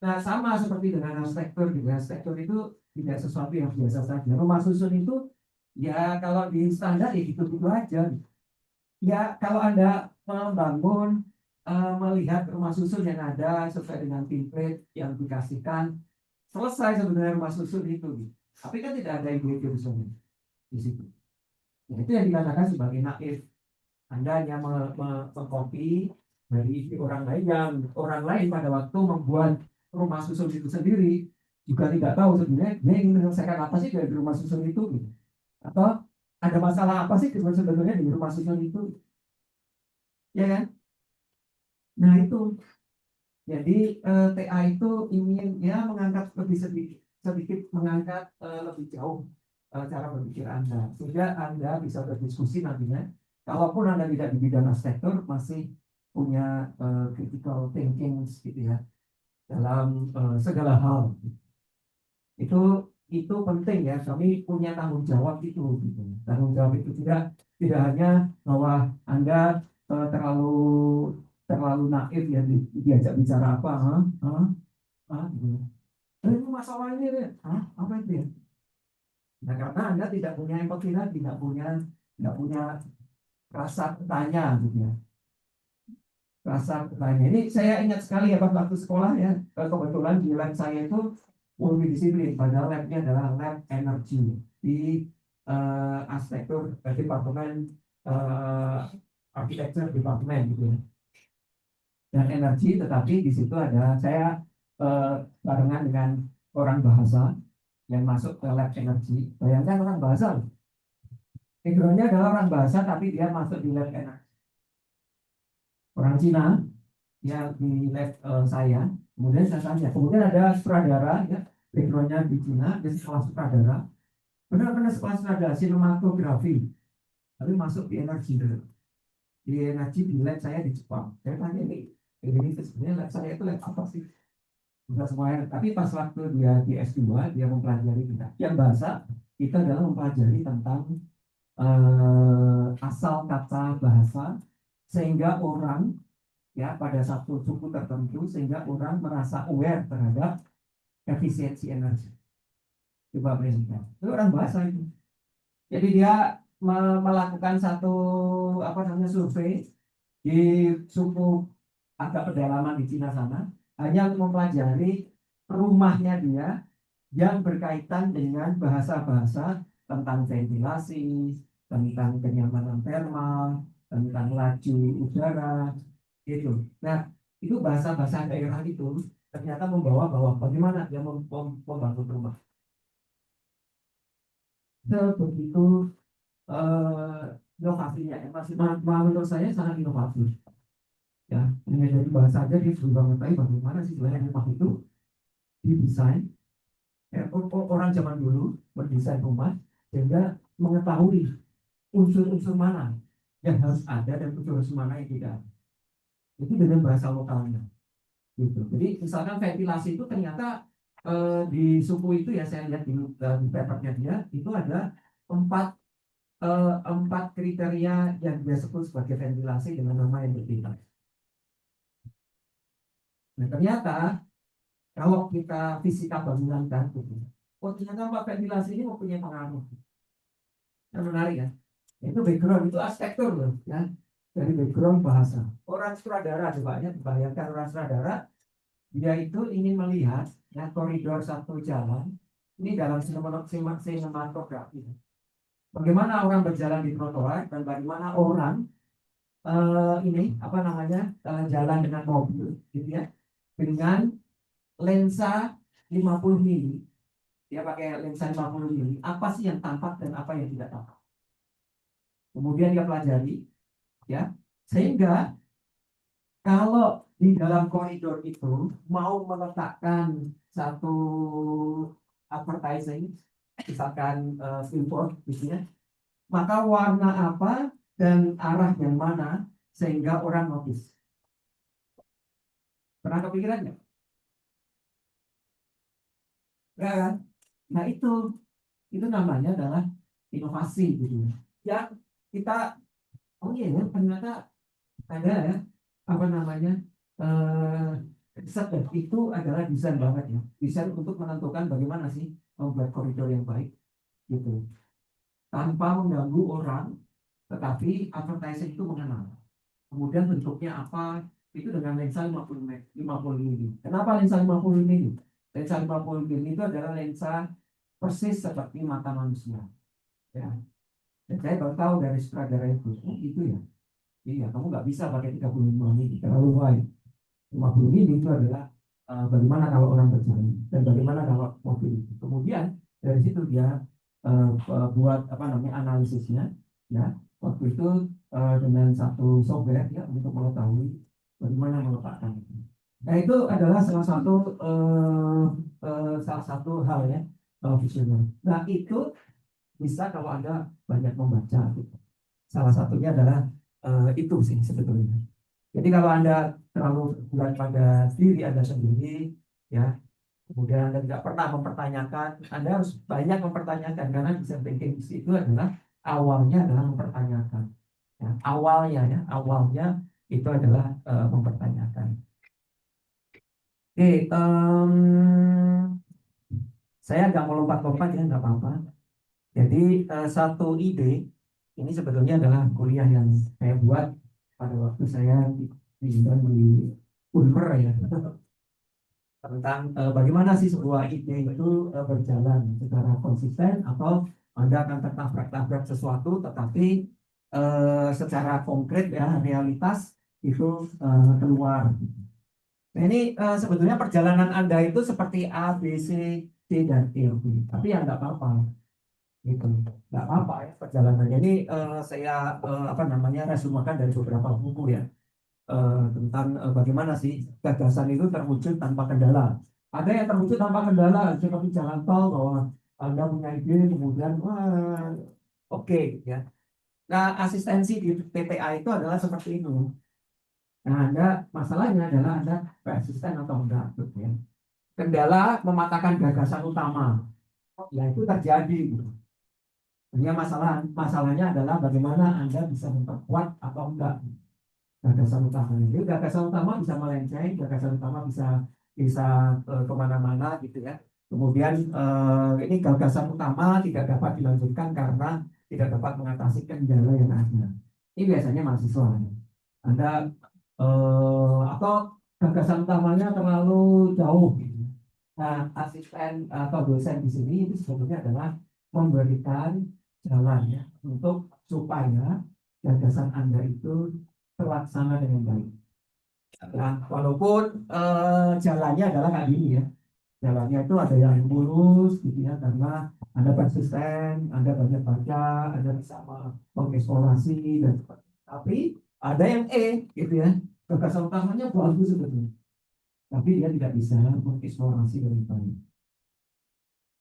Nah, sama seperti dengan arsitektur juga. Arsitektur itu tidak sesuatu yang biasa saja. Rumah susun itu ya kalau di standar ya gitu-gitu aja. Ya kalau Anda membangun melihat rumah susun yang ada sesuai dengan template yang dikasihkan, selesai sebenarnya rumah susun itu. Tapi kan tidak ada ide visioner di situ. Ya, itu yang dikatakan sebagai naif. Anda hanya mengcopy dari orang lain yang orang lain pada waktu membuat rumah susun itu sendiri juga tidak tahu sebenarnya dia ingin menyelesaikan apa sih dari rumah susun itu gitu. Atau ada masalah apa sih sebenarnya di rumah susun itu, ya kan? Nah itu jadi TA itu ingin ya mengangkat lebih sedikit mengangkat lebih jauh cara berpikir Anda sehingga Anda bisa berdiskusi nantinya. Kalaupun Anda tidak di bidang arsitektur, masih punya critical thinking gitu ya dalam segala hal. Itu penting ya. Kami punya tanggung jawab itu. Gitu. Tanggung jawab itu tidak hanya bahwa Anda terlalu naif ya diajak bicara apa, gitu. Itu masalah ini deh, apa itu ya? Nah karena Anda tidak punya empati, tidak punya rasa bertanya gitu ya. Rasa bertanya ini saya ingat sekali ya waktu sekolah ya, kebetulan di lab saya itu multidisiplin, padahal labnya adalah lab energi di arsitektur departemen arsitektur departemen gitu ya. Dan energi, tetapi di situ ada saya barengan dengan orang bahasa yang masuk ke lab energi. Bayangkan orang bahasa, backgroundnya adalah orang bahasa tapi dia masuk di lab energi. Orang Cina ya di lab saya. Kemudian saya tanya, kemudian ada sutradara ya, backgroundnya di Cina, dia sekolah sutradara. Benar-benar sekolah sutradara sinematografi, tapi masuk di energi dulu. Di energi di lab saya di Jepang. Saya tanya ini sebenarnya lab saya itu lab apa sih? Sudah semuanya. Tapi pas waktu dia di S2 dia mempelajari tentang yang bahasa, kita adalah mempelajari tentang asal kata bahasa sehingga orang ya pada satu suku tertentu sehingga orang merasa aware terhadap efisiensi energi. Coba bayangkan, itu orang bahasa itu. Jadi dia melakukan satu apa namanya survei di suku agak pedalaman di Cina sana, hanya untuk mempelajari rumahnya dia yang berkaitan dengan bahasa-bahasa tentang ventilasi, tentang kenyamanan thermal, tentang laju udara, gitu. Nah, itu bahasa-bahasa daerah itu ternyata membawa bahwa bagaimana dia membangun rumah. Sebegitu inovasinya, ya, masih menurut saya sangat inovatif. Ya, hanya dari bahasa saja dia sudah mengetahui bagaimana sih sebenarnya rumah itu didesain. Ya, orang zaman dulu mendesain rumah sehingga mengetahui unsur-unsur mana yang harus ada dan unsur-unsur mana yang tidak. Itu dengan bahasa lokalnya. Gitu. Jadi misalkan ventilasi itu ternyata di suku itu ya saya lihat di papernya dia itu ada empat kriteria yang dia sebut sebagai ventilasi dengan nama yang berbeda. Nah ternyata kalau kita fisika bangunan kan, oh ternyata empat ventilasi ini mempunyai pengaruh. Yang menarik ya, itu background itu arsitektur loh, ya dari background bahasa. Orang sutradara coba ya, bayangkan orang sutradara dia itu ingin melihat ya koridor satu jalan ini dalam sinematografi. Bagaimana orang berjalan di trotoar dan bagaimana orang ini apa namanya jalan dengan mobil, gitu ya, dengan lensa 50 mili. Dia pakai lensa 50 mili. Apa sih yang tampak dan apa yang tidak tampak? Kemudian dia pelajari, ya, sehingga kalau di dalam koridor itu mau meletakkan satu advertising, misalkan billboard, gitu ya, maka warna apa dan arah yang mana sehingga orang notice. Pernah kepikiran nggak? Nggak kan? Nah itu namanya adalah inovasi gitu ya. Yang kita oh iya ya ternyata ada ya apa namanya riset itu adalah desain banget ya. Desain untuk menentukan bagaimana sih membuat koridor yang baik gitu. Tanpa mengganggu orang, tetapi advertising itu mengenal. Kemudian bentuknya apa? Itu dengan lensa 50 mili. Kenapa lensa 50 mili? Lensa 50 mili itu adalah lensa persis seperti mata manusia. Ya. Dan saya baru tahu dari sutradara itu, oh itu ya. Iya, kamu nggak bisa pakai 35 mili, terlalu wide. 50 mili itu adalah bagaimana kalau orang berjalan dan bagaimana kalau mobil itu. Kemudian dari situ dia buat apa namanya analisisnya, ya. Waktu itu dengan satu software ya untuk mengetahui bagaimana meletakkan itu. Nah itu adalah salah satu hal ya visioner. Nah itu bisa kalau Anda banyak membaca. Gitu. Salah satunya adalah itu sih sebetulnya. Jadi kalau Anda terlalu bulan pada diri Anda sendiri, ya, kemudian Anda tidak pernah mempertanyakan, Anda harus banyak mempertanyakan karena design thinking itu adalah awalnya adalah mempertanyakan. Ya, awalnya itu adalah mempertanyakan. Oke, saya nggak mau lompat-lompat ya, nggak apa-apa. Jadi satu ide ini sebetulnya adalah kuliah yang saya buat pada waktu saya di Unmer ya tentang bagaimana sih sebuah ide itu berjalan secara konsisten atau Anda akan tertabrak-tabrak sesuatu tetapi secara konkret ya realitas itu keluar. Nah ini sebetulnya perjalanan Anda itu seperti A, B, C, D dan E, tapi ya nggak apa-apa gitu, nggak apa-apa ya perjalanannya ini saya apa namanya resumekan dari beberapa buku ya tentang bagaimana sih gagasan itu terwujud tanpa kendala. Ada yang terwujud tanpa kendala seperti jalan tol bahwa Anda punya ide kemudian oke, ya. Nah asistensi di PPA itu adalah seperti itu. Nah Anda masalahnya adalah Anda persisten atau enggak gitu ya. Kendala mematahkan gagasan utama ya itu terjadi gitu. Hanya masalahnya adalah bagaimana Anda bisa memperkuat atau enggak gagasan utamanya. Jadi gagasan utama bisa melenceng, gagasan utama bisa bisa kemana-mana gitu ya. Kemudian ini gagasan utama tidak dapat dilanjutkan karena tidak dapat mengatasi kendala yang ada. Ini biasanya mahasiswa. Anda atau gagasan utamanya terlalu jauh. Gitu. Nah, asisten atau dosen di sini itu sebetulnya adalah memberikan jalan ya untuk supaya gagasan Anda itu terlaksana dengan baik. Nah, walaupun jalannya adalah kayak gini ya, jalannya itu ada yang lurus gitu ya, karena Anda konsisten, Anda banyak baca, Anda bisa mengeksplorasi dan tapi ada yang gitu ya, gagasan utamanya bagus sebetulnya, tapi dia tidak bisa mengeksplorasi dengan baik.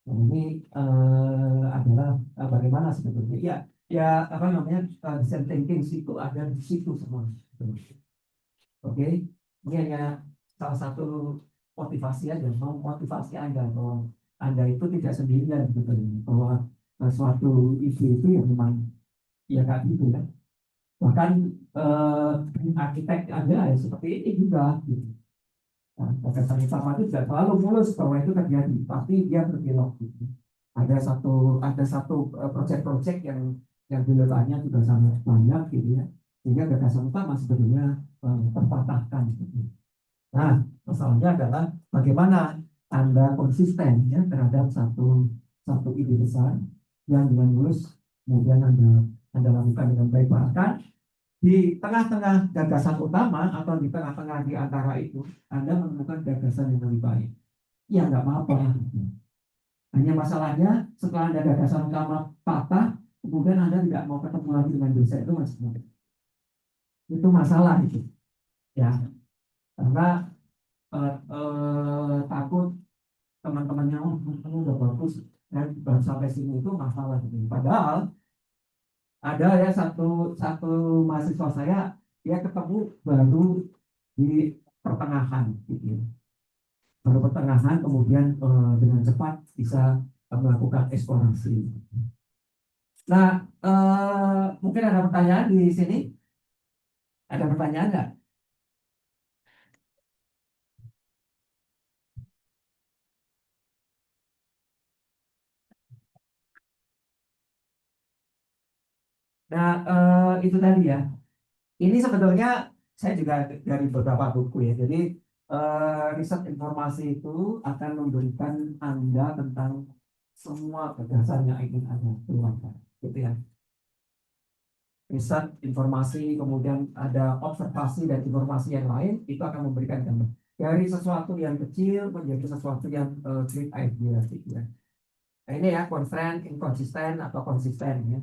Nah, ini adalah bagaimana sebetulnya ya ya apa namanya design thinking itu ada di situ semua. Oke, ini hanya salah satu motivasi aja, mau motivasi Anda bahwa Anda itu tidak sendirian sebetulnya, bahwa suatu ide itu ya memang ya kayak gitu kan. Bahkan arsitek ada ya seperti ini juga. Gitu. Nah, gagasan utama itu tidak selalu mulus bahwa itu terjadi, pasti dia berbelok. Gitu. Ada satu proyek-proyek yang deadline-nya sudah sangat banyak gitu ya, sehingga gagasan utama sebetulnya terpatahkan. Gitu. Nah, masalahnya adalah bagaimana Anda konsisten ya terhadap satu ide besar yang dengan mulus kemudian Anda lakukan dengan baik, bahkan di tengah-tengah gagasan utama atau di tengah-tengah di antara itu Anda menemukan gagasan yang lebih baik. Ya nggak apa-apa. Hanya masalahnya setelah Anda gagasan utama patah, kemudian Anda tidak mau ketemu lagi dengan dosen itu masalah. Itu masalah itu. Ya, karena takut teman-temannya kamu udah bagus dan baru sampai sini itu masalah gitu. Padahal ada ya satu mahasiswa saya dia ketemu baru di pertengahan gitu ya. Baru pertengahan kemudian dengan cepat bisa melakukan eksplorasi. Nah, mungkin ada pertanyaan di sini? Ada pertanyaan nggak? Nah, itu tadi ya. Ini sebetulnya saya juga dari beberapa buku ya. Jadi riset informasi itu akan memberikan Anda tentang semua gagasan yang ingin Anda keluarkan, gitu ya. Riset informasi, kemudian ada observasi dan informasi yang lain, itu akan memberikan gambar dari sesuatu yang kecil menjadi sesuatu yang great idea, gitu ya. Nah, ini ya konsisten, inkonsisten atau konsisten ya.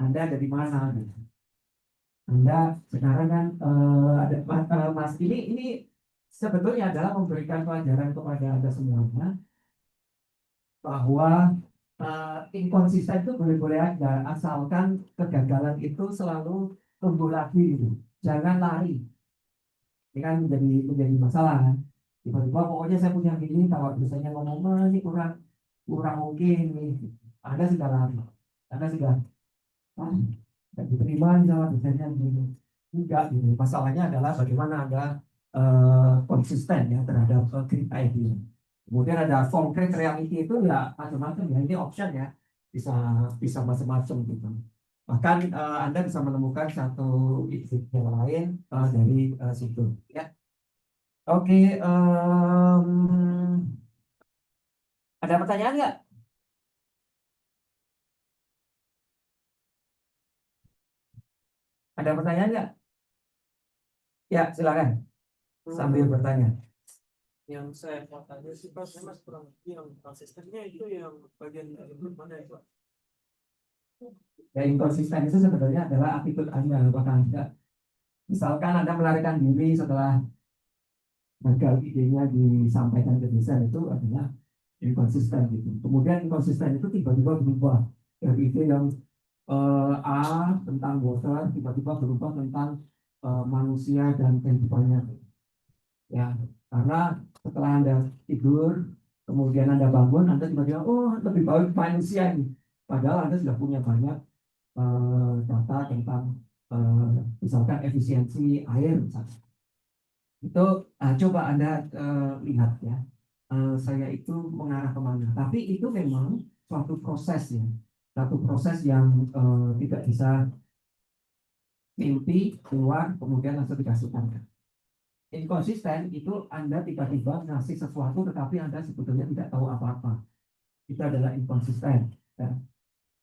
Anda dari mana? Gitu. Anda sekarang kan ada Mas ini sebetulnya adalah memberikan pelajaran kepada Anda semuanya bahwa inkonsisten itu boleh-boleh aja asalkan kegagalan itu selalu tumbuh lagi gitu. Jangan lari. Ini kan menjadi masalah kan. Tiba-tiba pokoknya saya punya gini kalau misalnya ngomong ini kurang kurang mungkin nih. Anda sudah lari. Anda sudah tidak diterima sama dosennya gitu. Enggak gitu. Masalahnya adalah bagaimana Anda konsisten ya terhadap great idea. Kemudian ada concrete reality itu ya macam-macam ya. Ini option ya. Bisa bisa macam-macam gitu. Bahkan Anda bisa menemukan satu ide yang lain dari situ ya. Oke, ada pertanyaan nggak? Ada pertanyaan nggak? Ya, silakan. Sambil bertanya. Yang saya mau tanya sih Pak, saya masih kurang ngerti yang konsistennya itu yang bagian mana ya Pak? Ya, inkonsisten itu sebetulnya adalah attitude Anda. Apakah Anda, misalkan Anda melarikan diri setelah gagal idenya disampaikan ke dosen, itu adalah inkonsisten gitu. Kemudian inkonsisten itu tiba-tiba berubah dari ide yang A tentang water tiba-tiba berubah tentang manusia dan kehidupannya. Ya, karena setelah Anda tidur, kemudian Anda bangun, Anda tiba-tiba, oh lebih baik manusia ini. Padahal Anda sudah punya banyak data tentang misalkan efisiensi air misalkan. Itu coba Anda lihat ya. Saya itu mengarah kemana. Tapi itu memang suatu proses ya. Satu proses yang tidak bisa mimpi keluar kemudian langsung dikasihkan. Inkonsisten itu Anda tiba-tiba ngasih sesuatu tetapi Anda sebetulnya tidak tahu apa-apa. Itu adalah inkonsisten. Ya.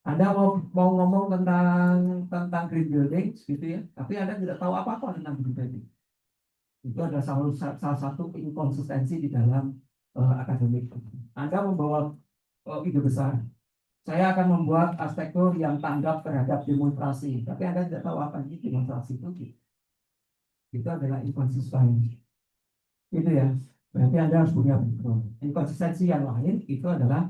Anda mau ngomong tentang green building gitu ya, tapi Anda tidak tahu apa-apa tentang green building. Itu adalah salah satu inkonsistensi di dalam akademik. Anda membawa ide besar. Saya akan membuat arsitektur yang tanggap terhadap demonstrasi, tapi Anda tidak tahu apa itu demonstrasi itu. Itu adalah inkonsistensi. Itu ya. Berarti Anda harus punya background. Inkonsistensi yang lain itu adalah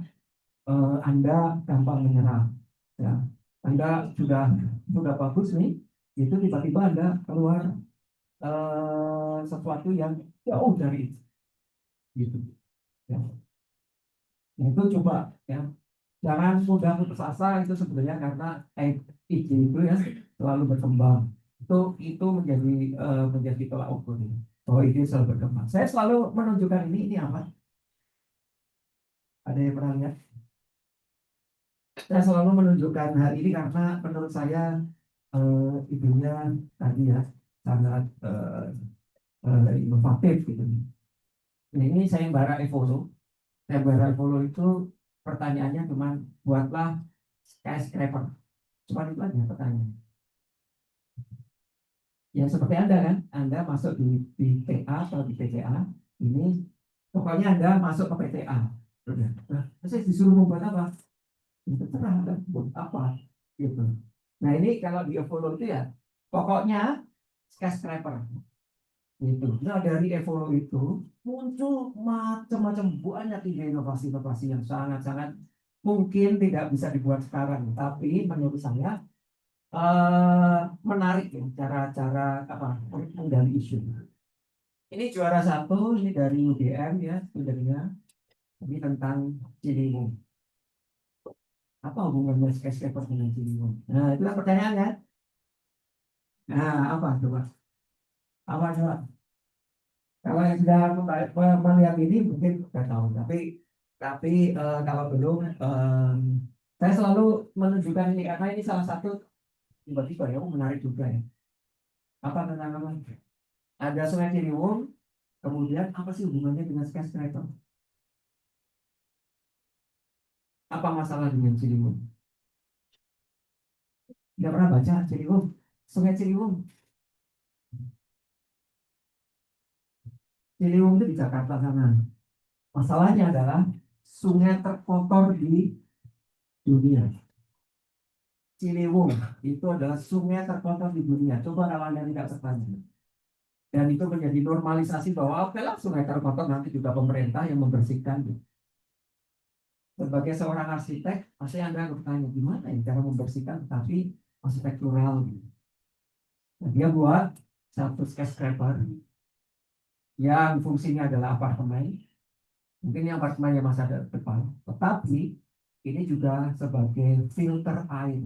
Anda gampang menyerah. Ya. Anda sudah bagus nih, itu tiba-tiba Anda keluar sesuatu yang jauh dari itu. Gitu. Ya. Nah, itu coba ya. Jangan mudah putus asa itu sebenarnya karena ide itu ya selalu berkembang. Itu menjadi tolak ukur ya. Oh ide selalu berkembang. Saya selalu menunjukkan ini apa? Ada yang pernah lihat? Saya selalu menunjukkan hal ini karena menurut saya idenya tadi ya sangat inovatif gitu. Nah, ini sayembara Evolo. Sayembara Evolo itu pertanyaannya cuma buatlah skyscraper. Cuma itu aja pertanyaan. Ya seperti Anda kan, Anda masuk di TA atau di PTA, ini pokoknya Anda masuk ke PTA. Nah, saya disuruh membuat apa? Itu terang kan, buat apa? Gitu. Nah ini kalau di Evolo itu ya, pokoknya skyscraper. Gitu. Nah dari Evolo itu muncul macam-macam banyak ide inovasi-inovasi yang sangat-sangat mungkin tidak bisa dibuat sekarang, tapi menurut saya menarik ya cara-cara apa menggali isu. Ini juara satu, ini dari UGM ya sebenarnya, ini tentang Ciliwung. Apa hubungannya skyscraper dengan Ciliwung? Nah itulah pertanyaannya. Nah apa coba? Apa coba? Kalau yang sudah melihat ini mungkin sudah tahu, tapi kalau belum, saya selalu menunjukkan ini karena ini salah satu tiba-tiba ya menarik juga ya. Apa tentang apa? Ada Sungai Ciliwung, kemudian apa sih hubungannya dengan skyscraper? Apa masalah dengan Ciliwung? Tidak pernah baca Ciliwung, Sungai Ciliwung. Ciliwung itu di Jakarta sana. Masalahnya adalah sungai terkotor di dunia. Ciliwung itu adalah sungai terkotor di dunia. Coba kalau Anda tidak bertanya. Dan itu menjadi normalisasi bahwa oke lah sungai terkotor nanti juga pemerintah yang membersihkan. Sebagai seorang arsitek, pasti Anda bertanya gimana ya cara membersihkan tapi arsitektural. Nah, dia buat satu skyscraper yang fungsinya adalah apartemen. Mungkin ini apartemen yang masa depan, tetapi ini juga sebagai filter air.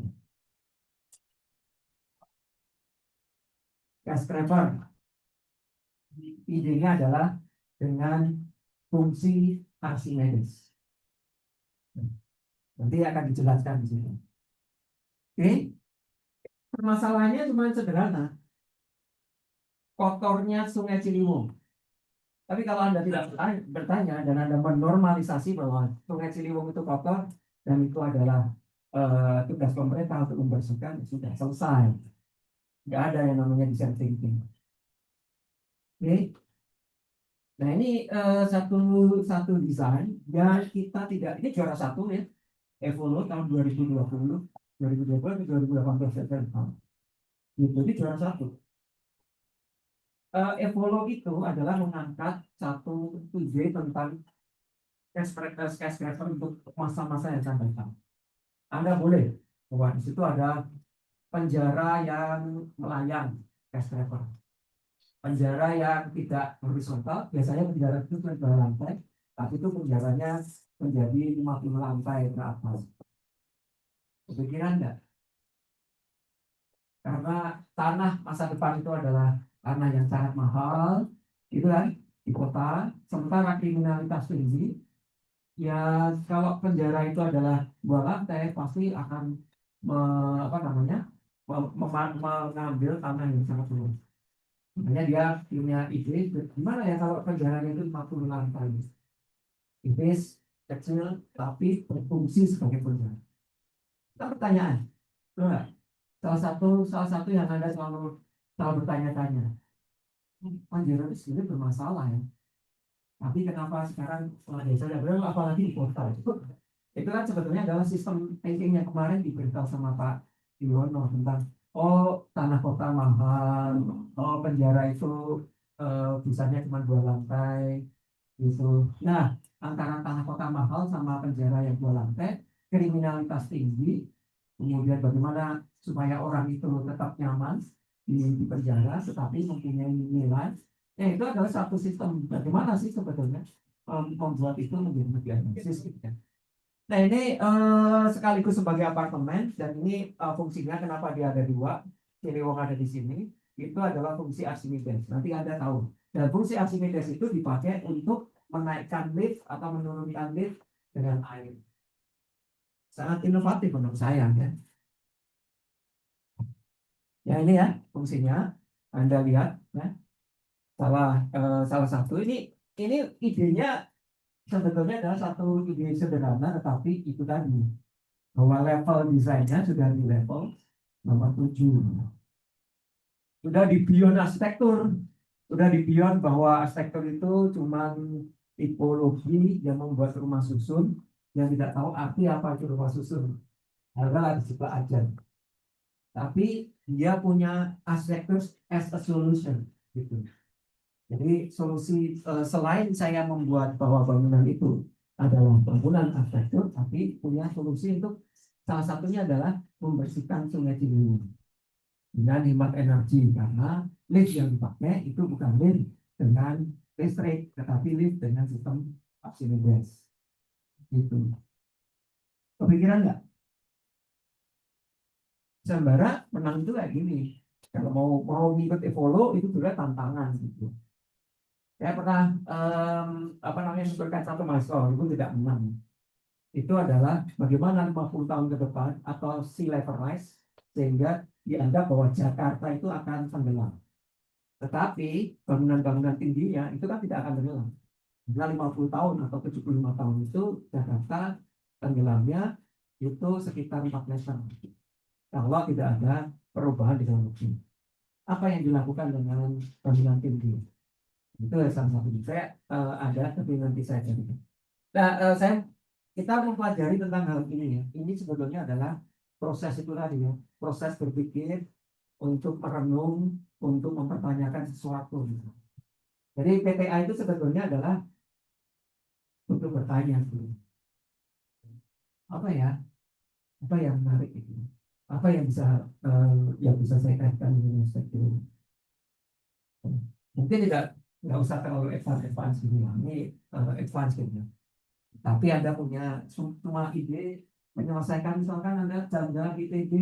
Skyscraper idenya adalah dengan fungsi Archimedes. Nanti akan dijelaskan di sini. Oke, permasalahannya cuma sederhana. Kotornya Sungai Ciliwung. Tapi kalau Anda tidak bertanya dan Anda menormalisasi bahwa Sungai Ciliwung itu kotor dan itu adalah tugas pemerintah untuk membersihkan, sudah selesai. Nggak ada yang namanya design thinking. Oke. Nah ini satu desain yang kita tidak, ini juara satu ya, Evolo tahun 2020, 2018 itu di juara satu. Evolo itu adalah mengangkat satu ide tentang skyscraper untuk masa-masa yang akan datang. Anda boleh bahwa di situ ada penjara yang melayang skyscraper. Penjara yang tidak horizontal, biasanya penjara itu penjara lantai, tapi itu penjaranya menjadi 50 lantai ke atas. Kepikiran nggak? Karena tanah masa depan itu adalah tanah yang sangat mahal, gitu kan, di kota. Sementara kriminalitas tinggi, ya kalau penjara itu adalah 2 lantai, pasti akan apa namanya, mengambil tanah yang sangat luas. Makanya dia punya ide, gimana ya kalau penjaranya itu 50 lantai, tipis, kecil, tapi berfungsi sebagai penjara. Itu pertanyaan, betul nggak? Salah satu yang Anda selalu bertanya-tanya, penjara itu sebenarnya bermasalah ya. Tapi kenapa sekarang setelah desa ada berapa, apalagi di kota itu kan sebetulnya adalah sistem thinking yang kemarin diberitahu sama Pak Yuwono tentang tanah kota mahal, penjara itu bisanya cuma 2 lantai gitu. Nah, antara tanah kota mahal sama penjara yang 2 lantai, kriminalitas tinggi, kemudian bagaimana supaya orang itu tetap nyaman di penjara, tetapi mempunyai nilai. Ya itu adalah satu sistem. Bagaimana sih sebetulnya membuat itu menjadi lebih analisis gitu kan. Nah ini sekaligus sebagai apartemen, dan ini fungsinya kenapa dia ada 2, Ciliwung ada di sini, itu adalah fungsi Archimedes. Nanti Anda tahu. Dan fungsi Archimedes itu dipakai untuk menaikkan lift atau menurunkan lift dengan air. Sangat inovatif menurut saya ya. Ya ini ya fungsinya. Anda lihat ya. Salah satu ini idenya sebetulnya adalah satu ide sederhana, tetapi itu tadi bahwa level desainnya sudah di level nomor 7. Sudah di beyond arsitektur, sudah di beyond bahwa arsitektur itu cuma tipologi yang membuat rumah susun yang tidak tahu arti apa itu rumah susun. Adalah di situ aja. Tapi dia punya arsitektur as a solution gitu. Jadi solusi selain saya membuat bahwa bangunan itu adalah bangunan arsitektur, tapi punya solusi untuk salah satunya adalah membersihkan Sungai Ciliwung dengan hemat energi, karena lift yang dipakai itu bukan lift dengan listrik, tetapi lift dengan sistem Archimedes. Gitu. Kepikiran nggak? Sembara menang itu kayak gini. Kalau mau ngikut Evolo itu juga tantangan gitu. Saya pernah berkata satu mahasiswa itu tidak menang. Itu adalah bagaimana 50 tahun ke depan atau sea level rise sehingga dianggap bahwa Jakarta itu akan tenggelam. Tetapi bangunan-bangunan tingginya itu kan tidak akan tenggelam. Karena 50 tahun atau 75 tahun itu Jakarta tenggelamnya itu sekitar 4 meter. Kalau tidak ada perubahan teknologi. Apa yang dilakukan dengan bangunan tinggi? Itu salah satu. Saya ada, tapi nanti saya cerita. Nah, kita mempelajari tentang hal ini ya. Ini sebetulnya adalah proses itu tadi ya, proses berpikir untuk merenung, untuk mempertanyakan sesuatu. Gitu. Jadi PTA itu sebetulnya adalah untuk bertanya dulu. Apa ya? Apa yang menarik itu? Apa yang bisa saya kaitkan dengan aspek itu? Mungkin nggak usah terlalu advance gitu ya. Ini advance gitu ya. Tapi Anda punya cuma ide menyelesaikan, misalkan Anda jalan-jalan di ITB,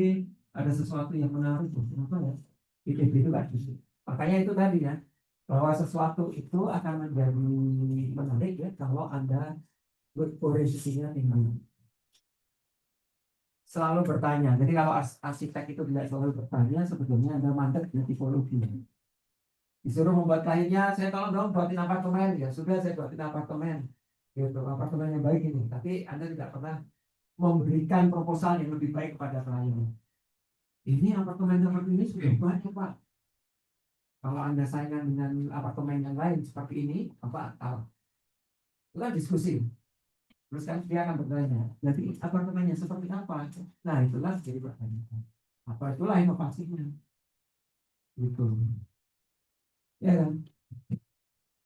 ada sesuatu yang menarik, kenapa ya? ITB itu nggak gitu. Makanya itu tadi ya, bahwa sesuatu itu akan menjadi menarik ya kalau Anda curiosity-nya tinggi. Selalu bertanya. Jadi kalau arsitek itu tidak selalu bertanya, sebetulnya Anda mandek di tipologi. Disuruh membuat kliennya, saya tolong dong buatin apartemen, ya sudah saya buatin apartemen, gitu, apartemen yang baik ini. Tapi Anda tidak pernah memberikan proposal yang lebih baik kepada klien. Ini apartemen seperti ini sudah banyak Pak. Kalau Anda saingan dengan apartemen yang lain seperti ini, apa? Itu kan diskusi. Terus kan dia akan bertanya, jadi apartemennya seperti apa? Nah itulah jadi pertanyaan. Apa itulah inovasinya? Gitu. Ya kan?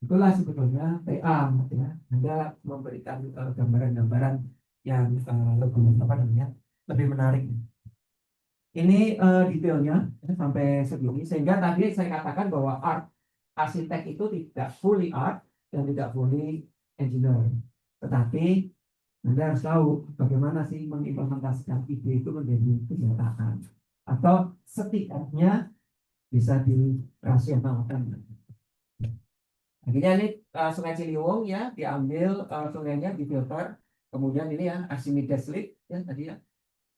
Itulah sebetulnya TA ya. Anda memberikan gambaran-gambaran yang lebih menarik. Ini detailnya sampai segini, sehingga tadi saya katakan bahwa arsitek itu tidak fully art dan tidak fully engineer, tetapi Anda harus tahu bagaimana sih mengimplementasikan ide itu menjadi kenyataan atau setidaknya bisa dirasionalkan. Akhirnya ini Sungai Ciliwung ya diambil sungainya difilter, kemudian ini ya Archimedes Lake ya tadi ya.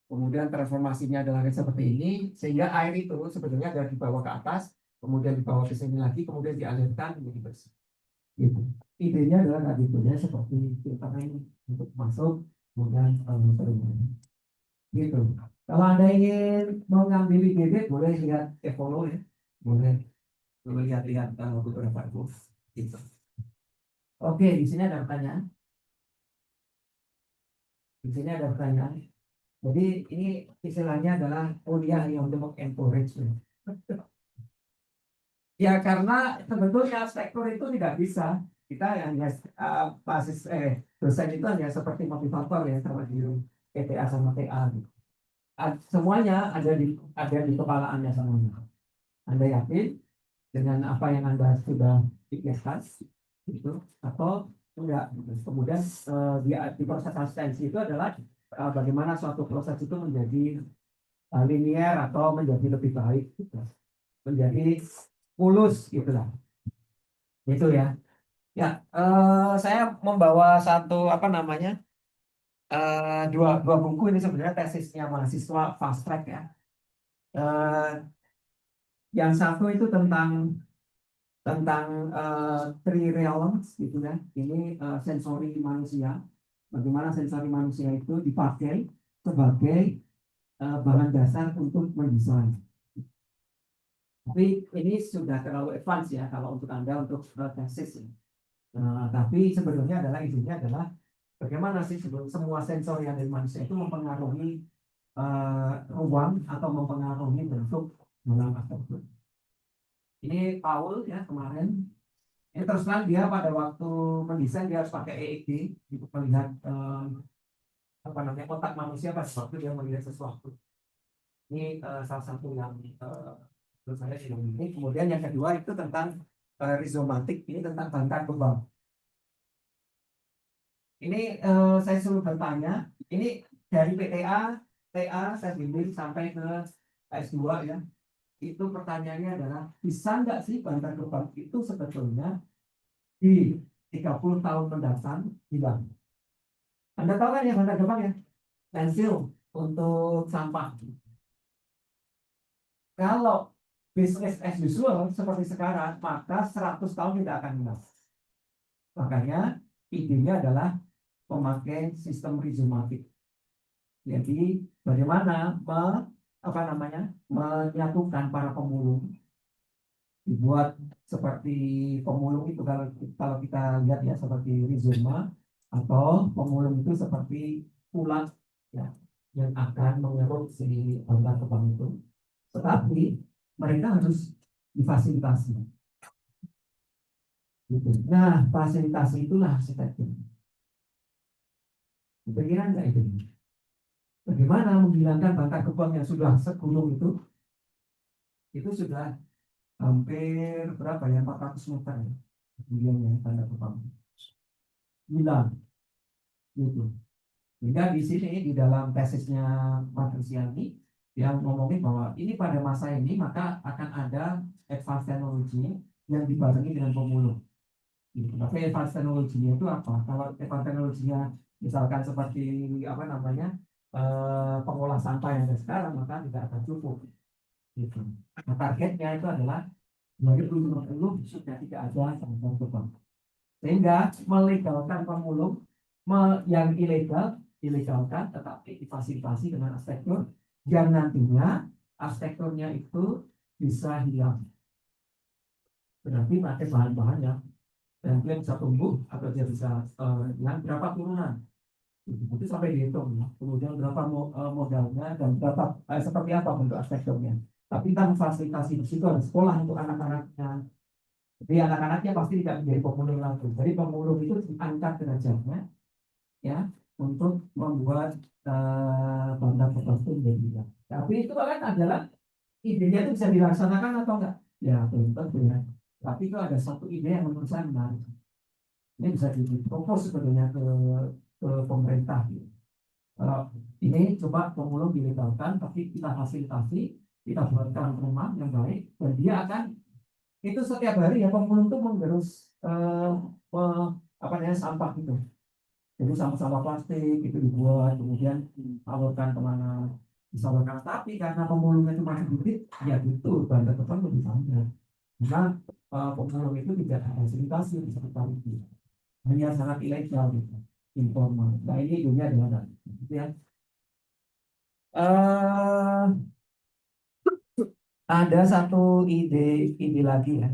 Kemudian transformasinya adalah seperti ini sehingga air itu sebetulnya ada dibawa ke atas, kemudian dibawa ke sini lagi, kemudian dialirkan menjadi bersih. Gitu. Idenya adalah tadi ya seperti filter ini untuk masuk kemudian terus. Gitu. Kalau Anda ingin mengambil ide, boleh lihat Evolo ya, boleh lihat-lihat beberapa tools. Gitu. Oke, di sini ada pertanyaan. Di sini ada pertanyaan. Jadi ini istilahnya adalah kuliah yang untuk encourage. Ya karena sebetulnya sektor itu tidak bisa. Kita hanya dosen itu hanya seperti motivator ya sama di PTA sama TA. Gitu. Semuanya ada di kepala Anda semuanya. Anda yakin dengan apa yang Anda sudah pikirkan itu atau enggak? Kemudian di proses asistensi itu adalah bagaimana suatu proses itu menjadi linear atau menjadi lebih baik, gitu. Menjadi mulus gitulah. Itu ya. Ya, saya membawa satu apa namanya dua buku ini sebenarnya tesisnya mahasiswa fast track ya. Yang satu itu tentang three realms gitu ya. Ini sensori manusia. Bagaimana sensori manusia itu dipakai sebagai bahan dasar untuk mendesain. Tapi ini sudah terlalu advance ya kalau untuk Anda untuk tesis ya. Tapi sebenarnya intinya adalah bagaimana sih semua sensor yang dari manusia itu mempengaruhi ruang atau mempengaruhi bentuk dalam arsitektur. Ini Paul ya kemarin. Ini terus terang dia pada waktu mendesain dia harus pakai EEG untuk melihat apa namanya otak manusia pada waktu dia melihat sesuatu. Ini salah satu yang menurut saya ini. Kemudian yang kedua itu tentang rizomatik. Ini tentang bantar gebang. Ini saya suruh bertanya. Ini dari PTA, TA saya bimbing sampai ke S2 ya. Itu pertanyaannya adalah bisa nggak sih bantar gebang itu sebetulnya di 30 tahun mendatang hilang? Anda tahu kan ya bantar gebang ya? Pensil untuk sampah. Kalau business as usual seperti sekarang, maka 100 tahun tidak akan hilang. Makanya idenya adalah memakai sistem rizomatik. Jadi bagaimana menyatukan para pemulung, dibuat seperti pemulung itu kalau kita lihat ya seperti rizoma, atau pemulung itu seperti ulat ya yang akan mengeruk si bantar gebang itu. Tetapi mereka harus difasilitasi. Gitu. Nah, fasilitasi itulah arsitektur. Pikiran nggak itu? Bagaimana menghilangkan bantar gebang yang sudah segunung itu? Itu sudah hampir berapa ya 400 meter ya ketinggiannya bantar gebang. Hilang. Gitu. Sehingga di sini di dalam tesisnya Matrisiani yang ngomongin bahwa ini pada masa ini maka akan ada advanced teknologi yang dibarengi dengan pemulung. Gitu. Tapi advanced teknologinya itu apa? Kalau advanced teknologinya misalkan seperti apa namanya pengolah sampah yang ada sekarang maka tidak akan cukup. Gitu. Nah, targetnya itu adalah 2050 sudah tidak ada bantar gebang. Sehingga melegalkan pemulung yang ilegalkan tetapi difasilitasi dengan arsitektur yang nantinya arsitekturnya itu bisa hilang. Berarti pakai bahan-bahan yang dan dia bisa tumbuh atau dia bisa dengan berapa turunan itu sampai dihitung ya. Kemudian berapa modalnya dan berapa seperti apa bentuk arsitekturnya. Tapi kita memfasilitasi di situ ada sekolah untuk anak-anaknya. Jadi anak-anaknya pasti tidak menjadi pemulung lagi. Jadi pemulung itu diangkat derajatnya ya untuk membuat bantar gebang itu menjadi hilang. Tapi itu kan adalah idenya itu bisa dilaksanakan atau enggak? Ya belum tentu ya. Tapi itu ada satu ide yang menurut saya menarik. Ini bisa dipropos sebetulnya ke ke pemerintah. Ini coba pemulung dilegalkan, tapi kita fasilitasi, kita buatkan rumah yang baik, dan dia akan itu setiap hari ya pemulung itu menggerus apa namanya sampah itu. Jadi sampah-sampah plastik itu dibuat, kemudian disalurkan kemana disalurkan. Tapi karena pemulungnya itu masih sedikit, ya itu bahan tetap lebih banyak. Karena pemulung itu tidak ada fasilitasi di sekitar itu, hanya sangat ilegal gitu, informal. Nah ini dunia dengan gitu ya. eh ada satu ide lagi ya.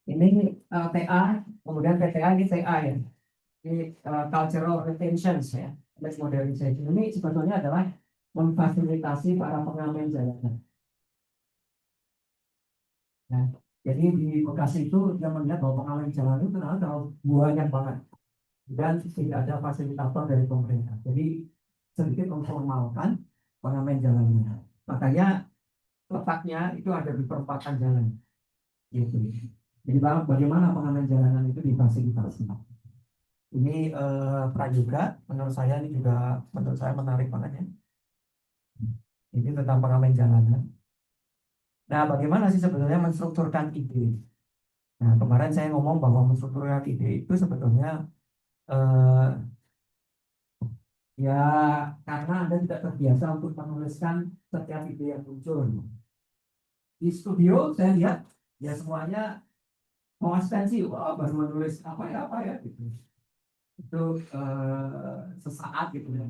Ini TA, kemudian PTA ini TA ya. Ini cultural retentions ya, dan modernization. Ini sebetulnya adalah memfasilitasi para pengamen jalanan. Nah, jadi di Bekasi itu dia melihat bahwa pengamen jalanan itu terlalu banyak banget dan tidak ada fasilitator dari pemerintah. Jadi sedikit memformalkan pengamen jalannya. Makanya letaknya itu ada di perempatan jalan. Gitu. Jadi bagaimana pengamen jalanan itu difasilitasi. Ini prajuga, menurut saya ini juga menurut saya menarik banget ya. Ini tentang pengamen jalanan. Nah, bagaimana sih sebetulnya menstrukturkan ide? Nah, kemarin saya ngomong bahwa menstrukturkan ide itu sebetulnya eh, ya karena Anda tidak terbiasa untuk menuliskan setiap ide yang muncul. Di studio saya lihat ya semuanya mau asistensi, wah baru menulis apa ya gitu. Itu sesaat gitu ya.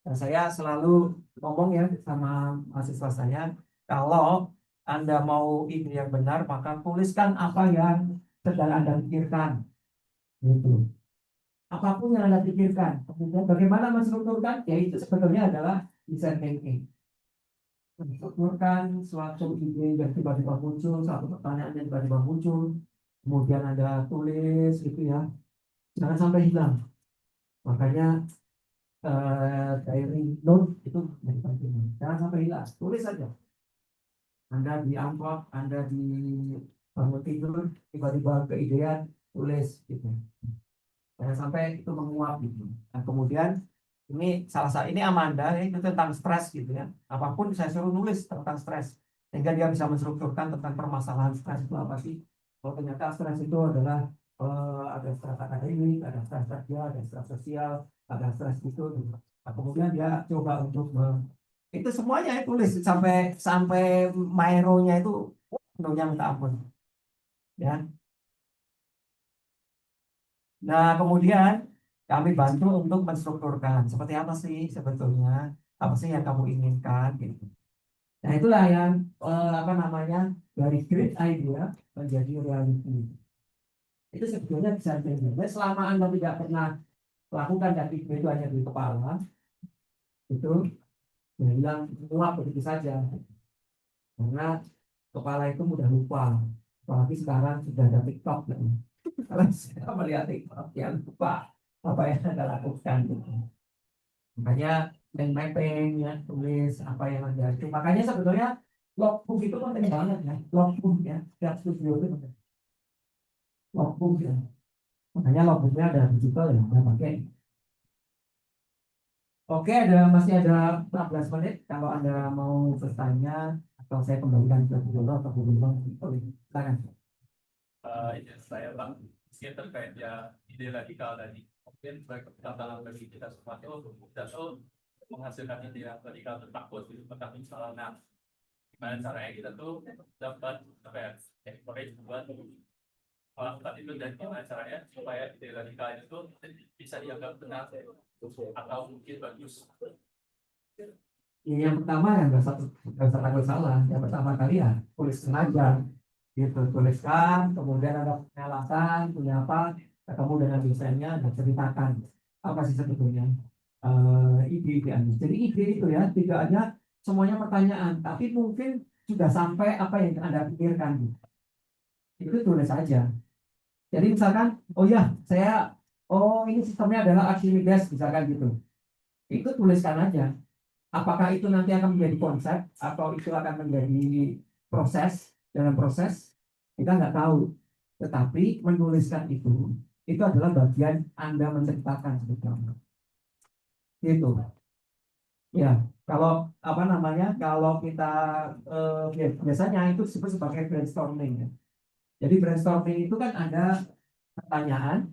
Dan saya selalu ngomong ya sama mahasiswa saya, kalau Anda mau ide yang benar, maka tuliskan apa yang sedang Anda pikirkan. Gitu. Apapun yang Anda pikirkan. Kemudian bagaimana menstrukturkan? Ya itu sebetulnya adalah design thinking. Menstrukturkan suatu ide yang tiba-tiba muncul, satu pertanyaan yang tiba-tiba muncul, kemudian Anda tulis gitu ya. Jangan sampai hilang. Makanya diary note itu menjadi penting. Jangan sampai hilang, tulis saja. Anda di amplop, Anda di bangun tidur, tiba-tiba keidean, tulis gitu. Jangan sampai itu menguap gitu. Dan kemudian ini salah satu ini Amanda itu tentang stres gitu ya. Apapun saya suruh nulis tentang stres, sehingga dia bisa menstrukturkan tentang permasalahan stres itu apa sih. Kalau ternyata stres itu adalah ada stres akademik, ada stres kerja, ada stres sosial, ada stres itu. Nah, kemudian dia coba untuk itu semuanya tulis sampai sampai Mairo-nya itu penuhnya minta ampun. Ya. Nah, kemudian kami bantu untuk menstrukturkan seperti apa sih sebetulnya, apa sih yang kamu inginkan gitu. Nah, itulah yang apa namanya dari great idea menjadi reality. Itu sebetulnya bisa terjadi. Selama Anda tidak pernah lakukan dan itu hanya di kepala, itu ya hilang semua begitu saja. Karena kepala itu mudah lupa. Apalagi sekarang sudah ada TikTok. Kalau saya melihat TikTok yang lupa apa yang Anda lakukan gitu. Makanya mind mapping ya, tulis apa yang Anda itu. Makanya sebetulnya logbook itu penting banget ya. Logbook ya, setiap studio itu penting. Logbook ya. Makanya logbooknya ada digital ya, ada pakai. Oke, masih ada 14 menit. Kalau Anda mau bertanya atau saya kembalikan ke Bu Doro atau Bu Bintang, silakan. Ini saya Bang, mungkin terkait ya ide radikal tadi. Mungkin sebagai tantangan bagi kita semua itu kita tuh menghasilkan ide yang radikal tentang positif tentang misalnya gimana caranya kita tuh dapat apa ya encourage buat melakukan itu dan gimana caranya supaya ide radikal itu bisa dianggap benar atau mungkin bagus. Yang pertama yang nggak usah takut salah. Yang pertama kali ya tulis sengaja gitu, tuliskan, kemudian ada penjelasan, punya apa, ketemu dengan desainnya dan ceritakan apa sih sebetulnya ide-ide Anda. Jadi ide itu ya tidak hanya semuanya pertanyaan, tapi mungkin sudah sampai apa yang Anda pikirkan. Itu tulis saja. Jadi misalkan, oh ya ini sistemnya adalah Archimedes misalkan gitu. Itu tuliskan aja Apakah itu nanti akan menjadi konsep atau itu akan menjadi proses dalam proses, kita nggak tahu. Tetapi menuliskan itu adalah bagian Anda menceritakan sebetulnya. Itu. Ya, kalau apa namanya, kalau kita biasanya itu disebut sebagai brainstorming ya. Jadi brainstorming itu kan ada pertanyaan,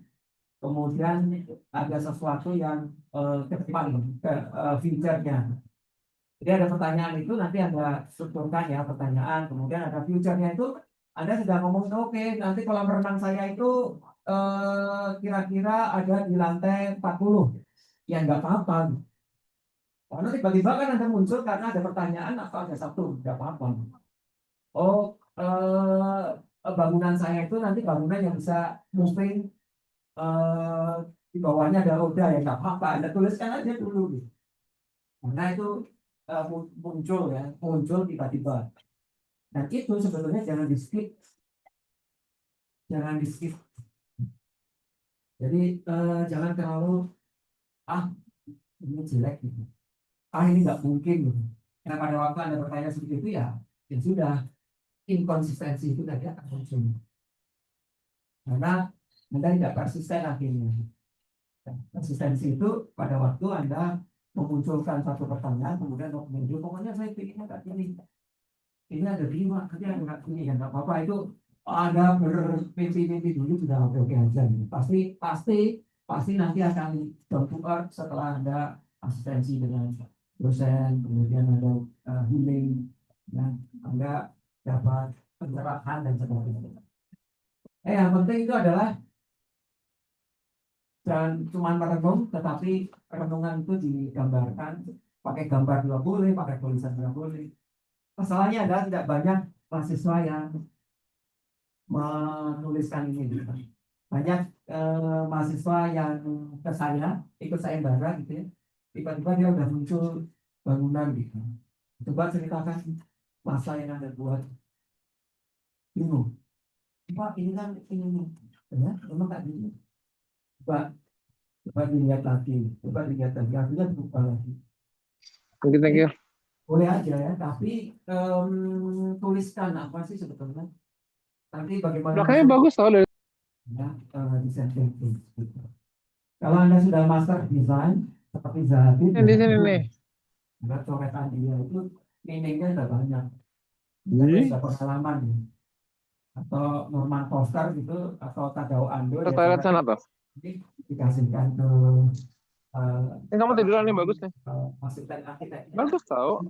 kemudian ada sesuatu yang ke depan, future-nya. Jadi ada pertanyaan itu nanti Anda strukturkan ya pertanyaan, kemudian ada future-nya itu Anda sudah ngomong oke, nanti kolam renang saya itu kira-kira ada di lantai 40. Ya nggak apa-apa. Karena tiba-tiba kan Anda muncul karena ada pertanyaan atau ada satu, nggak apa-apa. Oh, bangunan saya itu nanti bangunan yang bisa moving, eh, di bawahnya ada roda ya nggak apa-apa. Anda tuliskan aja dulu. Gitu. Karena itu muncul ya, muncul tiba-tiba. Dan itu sebetulnya jangan di skip, jangan di skip. Jadi jangan terlalu ini jelek gitu. Ini nggak mungkin gitu. Nah pada waktu Anda bertanya seperti itu ya sudah, inkonsistensi itu tadi akan muncul. Karena Anda tidak persisten akhirnya. Konsistensi itu pada waktu Anda memunculkan satu pertanyaan, kemudian muncul, pokoknya saya pikirnya kayak gini. Ini ada 5, tapi ada nggak ini ya nggak apa-apa itu. Ada bermimpi-mimpi dulu sudah oke aja. Gitu. Pasti nanti akan down to earth setelah Anda asistensi dengan dosen, kemudian ada healing, dan Anda dapat pencerahan dan sebagainya. Yang penting itu adalah dan cuma merenung, tetapi renungan itu digambarkan pakai gambar juga boleh, pakai tulisan juga boleh. Masalahnya adalah tidak banyak mahasiswa yang menuliskan ini. Banyak mahasiswa yang ke saya, ikut sayembara gitu ya, tiba-tiba dia udah muncul bangunan gitu. Coba ceritakan masa yang Anda buat. Bingung. Pak, ini kan ini ya, memang tak gini. Coba dilihat lagi, artinya berubah lagi. Thank you. Boleh aja ya, tapi tuliskan apa sih sebetulnya. Nanti bagaimana Belakangnya bagus tau dari ya, desain thinking. Gitu. Kalau Anda sudah master desain seperti Zahabi, di sini nih. Anda coretan dia itu meaningnya sudah banyak. Dia sudah pengalaman ya. Atau Norman Foster gitu, atau Tadao Ando Ke dia toilet coret sana tuh. dikasihkan ke Ini kamu tiduran nih bagus nih. masukan arsiteknya. Bagus tau.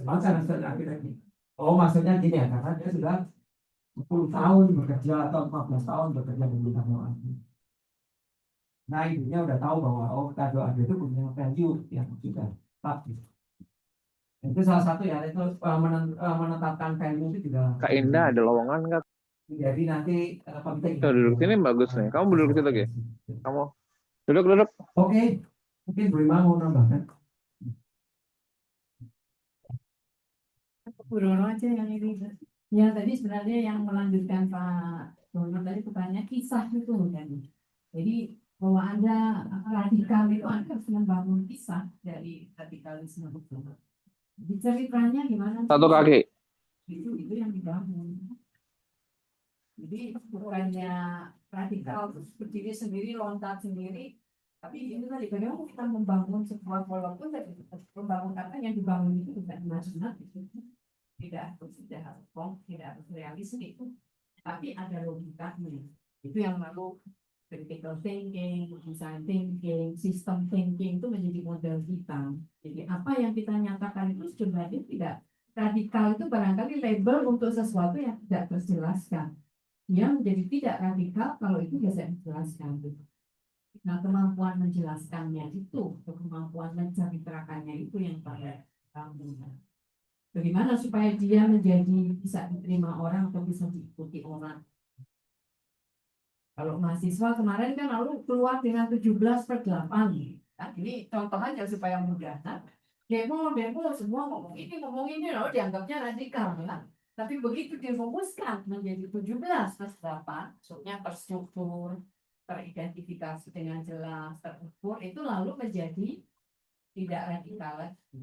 Masukan arsiteknya. Oh maksudnya gini ya, karena dia sudah 10 tahun bekerja atau 14 tahun bekerja di bidang IT. Nah ibunya udah tahu bahwa Tadao Ando itu punya value yang sudah tetap. Gitu. Itu salah satu ya, itu menetapkan value itu juga Kak Indah ada lowongan nggak? jadi nanti penting. Tuh duduk sini bagus nih. Kamu duduk situ lagi. Kamu duduk. Oke, mungkin Bu Rima mau nambahkan. Bu Rono aja yang ini. Ya tadi sebenarnya yang melanjutkan Pak Rono tadi pertanyaan kisah itu kan. Jadi bahwa Anda radikal itu Anda harus membangun kisah dari radikalisme itu. Jadi ceritanya gimana? Satu kaki. Itu yang dibangun. Jadi bukannya radikal terus berdiri sendiri, loncat sendiri, tapi ini tadi bagaimana kita membangun sebuah walaupun membangun apa yang dibangun itu tidak imajinatif, tidak harus realistis, tapi ada logikanya. Itu yang lalu critical thinking, design thinking, system thinking itu menjadi model kita. Jadi apa yang kita nyatakan itu sebenarnya tidak radikal, itu barangkali label untuk sesuatu yang tidak terjelaskan. Dia menjadi tidak radikal kalau itu bisa dijelaskan. Nah, kemampuan menjelaskannya itu, kemampuan menceritakannya itu yang pada kamu. Bagaimana supaya dia menjadi bisa diterima orang atau bisa diikuti orang. Kalau mahasiswa kemarin kan lalu keluar dengan 17/8. Nah, ini contoh aja supaya mudah. Nah, demo semua ngomong ini loh dianggapnya radikal kan. Tapi begitu difokuskan menjadi 17/8, maksudnya terstruktur, teridentifikasi dengan jelas, terukur, itu lalu menjadi tidak radikal lagi.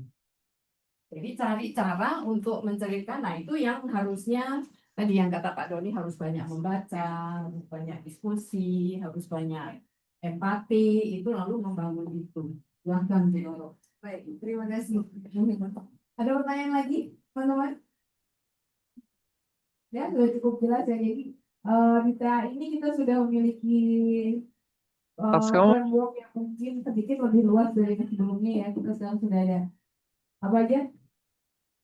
Jadi cari cara untuk menceritakan, nah itu yang harusnya tadi yang kata Pak Doni harus banyak membaca, harus banyak diskusi, harus banyak empati, itu lalu membangun itu. Silahkan, Bu Nurul. Baik, terima kasih. Ada pertanyaan lagi, teman-teman? Ya, sudah cukup jelas ya. Jadi kita sudah memiliki Tas kamu framework yang mungkin sedikit lebih luas dari yang sebelumnya ya. Kita sekarang sudah ada apa aja?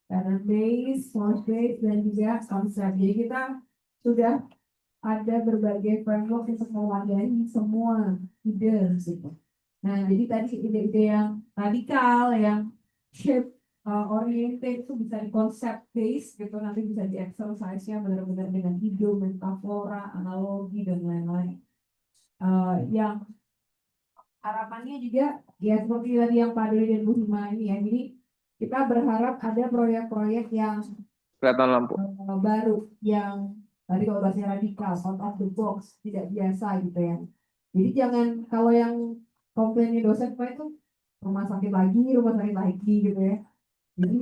Pattern base, source base, dan juga konsep. Jadi kita sudah ada berbagai framework untuk mewadahi semua ide gitu. Nah, jadi tadi ide-ide yang radikal, yang shape oriented itu bisa di konsep base gitu, nanti bisa di exercise-nya benar-benar dengan idiom, metafora, analogi dan lain-lain. Yang harapannya juga ya seperti tadi yang Pak Doli dan Bu Hima ini ya. Jadi kita berharap ada proyek-proyek yang kelihatan lampu. baru yang tadi kalau bahasanya radikal, out of the box, tidak biasa gitu ya. Jadi jangan kalau yang komplainnya dosen apa itu rumah sakit lagi gitu ya. Jadi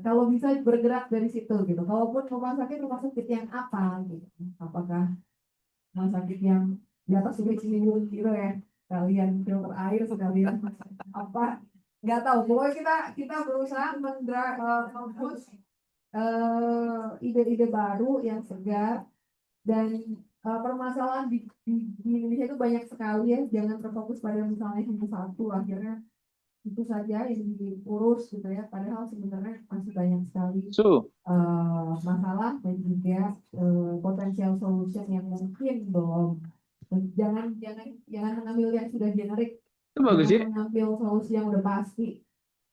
kalau bisa bergerak dari situ gitu. Kalaupun rumah sakit yang apa gitu. Apakah rumah sakit yang di atas sungai Ciliwung gitu ya. Kalian filter air sekalian apa nggak tahu. Pokoknya kita berusaha mempush ide-ide baru yang segar dan permasalahan di Indonesia itu banyak sekali ya, jangan terfokus pada misalnya hanya satu akhirnya itu saja yang diurus gitu ya, padahal sebenarnya masih banyak sekali Su, masalah dan juga potensial solution yang mungkin belum. Jangan mengambil yang sudah generik, itu bagus sih. jangan mengambil solusi yang udah pasti.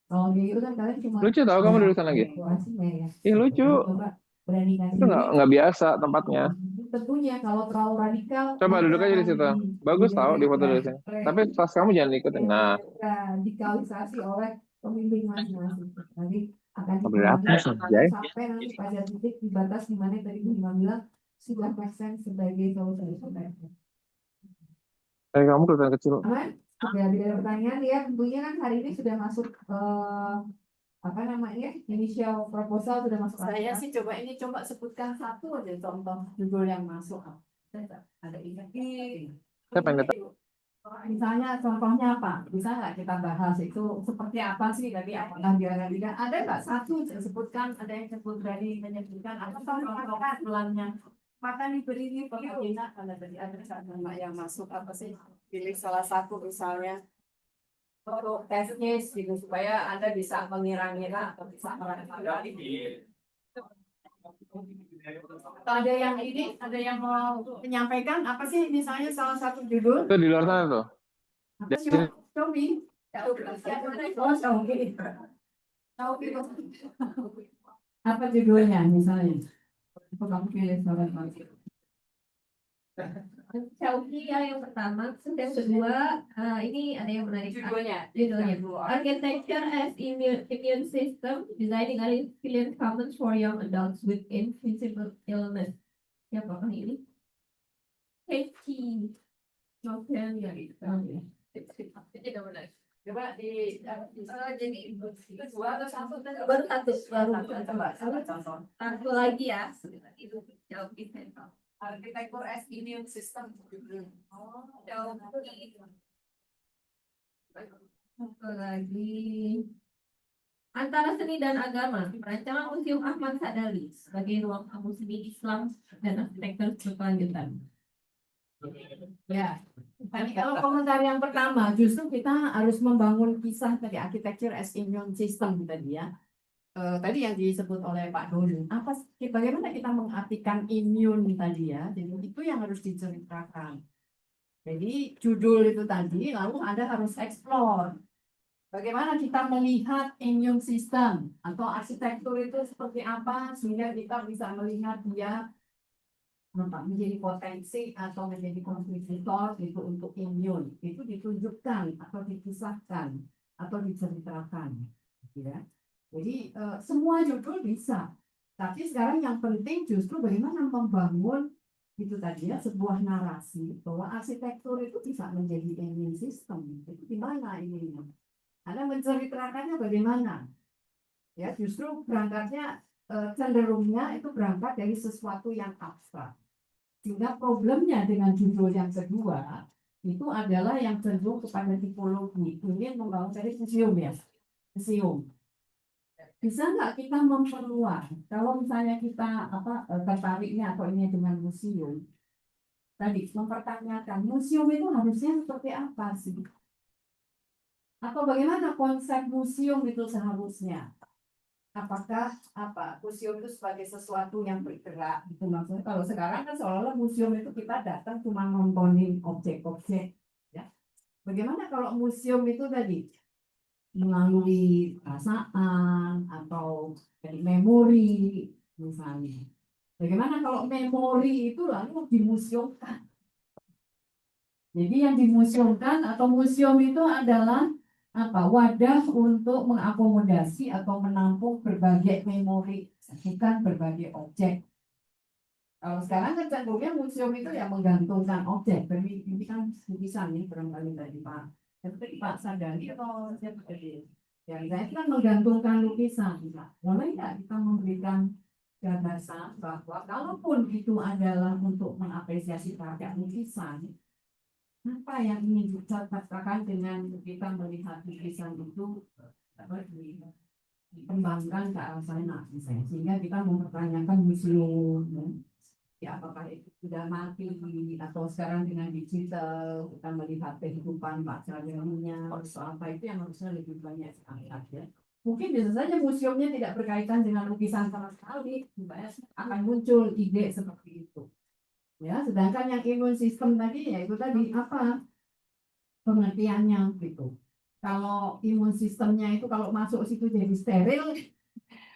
Kalau gitu kan kalian cuma Lucu tau kamu di sana lagi. situasinya ya. Ih lucu. Jadi coba beranikan Itu nggak biasa tempatnya. Tentunya kalau terlalu radikal Coba nanti duduk aja di akan situ. Bagus tau di foto dari sini. Tapi tas kamu jangan ikutin. Nah, radikalisasi oleh pembimbing masing-masing. Nanti akan Boleh apa, Sanjay? sampai nanti pada titik di batas di mana tadi Bu Hima bilang sudah make sense sebagai solusi. kamu kelihatan kecil. Aman? Sudah ada pertanyaan ya. Tentunya kan hari ini sudah masuk apa namanya initial proposal sudah masuk. Saya sih coba sebutkan satu aja contoh judul yang masuk. Ada ini. Saya pengen tahu. Misalnya contohnya apa? Bisa nggak kita bahas itu seperti apa sih tadi? Apakah dia ada nggak satu disebutkan? Ada yang sebut dari menyebutkan apa contoh pelannya? Maka diberi ini pekerjaan ada tadi ada nama yang masuk apa sih? Pilih salah satu misalnya untuk tes case gitu supaya Anda bisa mengira-ngira atau bisa merasakan. Ada yang ini, ada yang mau menyampaikan apa sih misalnya salah satu judul? Itu di luar sana tuh. Apa sih? Shopee. Apa judulnya misalnya? Apa kamu pilih salah satu? Chelsea yang pertama, yang kedua ini ada yang menarik judulnya. Architecture as immune system, designing a resilient commons for young adults with invisible illness. Siapa ini? Katie Novel ya itu. Ini udah menarik. Coba di jadi itu dua atau satu? Baru satu. Coba contoh. Satu lagi ya. Itu Chelsea Central. Arsitektur as immune system. Satu lagi. Antara seni dan agama, perancangan Museum Ahmad Sadali sebagai ruang kamu seni Islam dan arsitektur berkelanjutan. Ya, tadi kalau komentar yang pertama, justru kita harus membangun kisah tadi arsitektur as immune system tadi ya. Tadi yang disebut oleh Pak Doni, bagaimana kita mengartikan imun tadi ya, jadi itu yang harus diceritakan. Jadi judul itu tadi, lalu Anda harus explore bagaimana kita melihat immune system atau arsitektur itu seperti apa sehingga kita bisa melihat dia menjadi potensi atau menjadi kontributor itu untuk imun itu ditunjukkan atau dikisahkan atau diceritakan, ya. Jadi semua judul bisa, tapi sekarang yang penting justru bagaimana membangun itu tadi ya sebuah narasi bahwa arsitektur itu bisa menjadi immune system. Itu di mana ini? Anda menceritakannya bagaimana? Ya, justru berangkatnya cenderungnya itu berangkat dari sesuatu yang abstrak. Sehingga problemnya dengan judul yang kedua itu adalah yang cenderung kepada tipologi. Ini membangun dari museum ya, museum. Bisa nggak kita memperluas? Kalau misalnya kita tertariknya atau ini dengan museum, tadi mempertanyakan museum itu harusnya seperti apa sih? Atau bagaimana konsep museum itu seharusnya? Apakah museum itu sebagai sesuatu yang bergerak gitu maksudnya? Kalau sekarang kan seolah-olah museum itu kita datang cuma nontonin objek-objek, ya. Bagaimana kalau museum itu tadi melalui perasaan atau dari memori misalnya? Bagaimana kalau memori itu lalu dimuseumkan? Jadi yang dimuseumkan atau museum itu adalah wadah untuk mengakomodasi atau menampung berbagai memori, bukan berbagai objek. Kalau sekarang kan cenderungnya museum itu yang menggantungkan objek. Tapi ini kan lukisan nih barangkali tadi Pak. Seperti Pak Sadani atau siapa tadi? Yang saya kan menggantungkan lukisan. Boleh nggak kita memberikan gagasan bahwa kalaupun itu adalah untuk mengapresiasi karya lukisan, apa yang ingin kita katakan dengan kita melihat lukisan itu dikembangkan ke arah sana misalnya, sehingga kita mempertanyakan museum ya apakah itu sudah mati atau sekarang dengan digital kita melihat kehidupan Pak Cahyaninya soal apa itu yang harusnya lebih banyak diangkat ya. Mungkin bisa saja museumnya tidak berkaitan dengan lukisan sama sekali, akan muncul ide seperti itu. Ya, sedangkan yang imun sistem tadi ya itu tadi apa pengertiannya gitu. Kalau imun sistemnya itu kalau masuk situ jadi steril,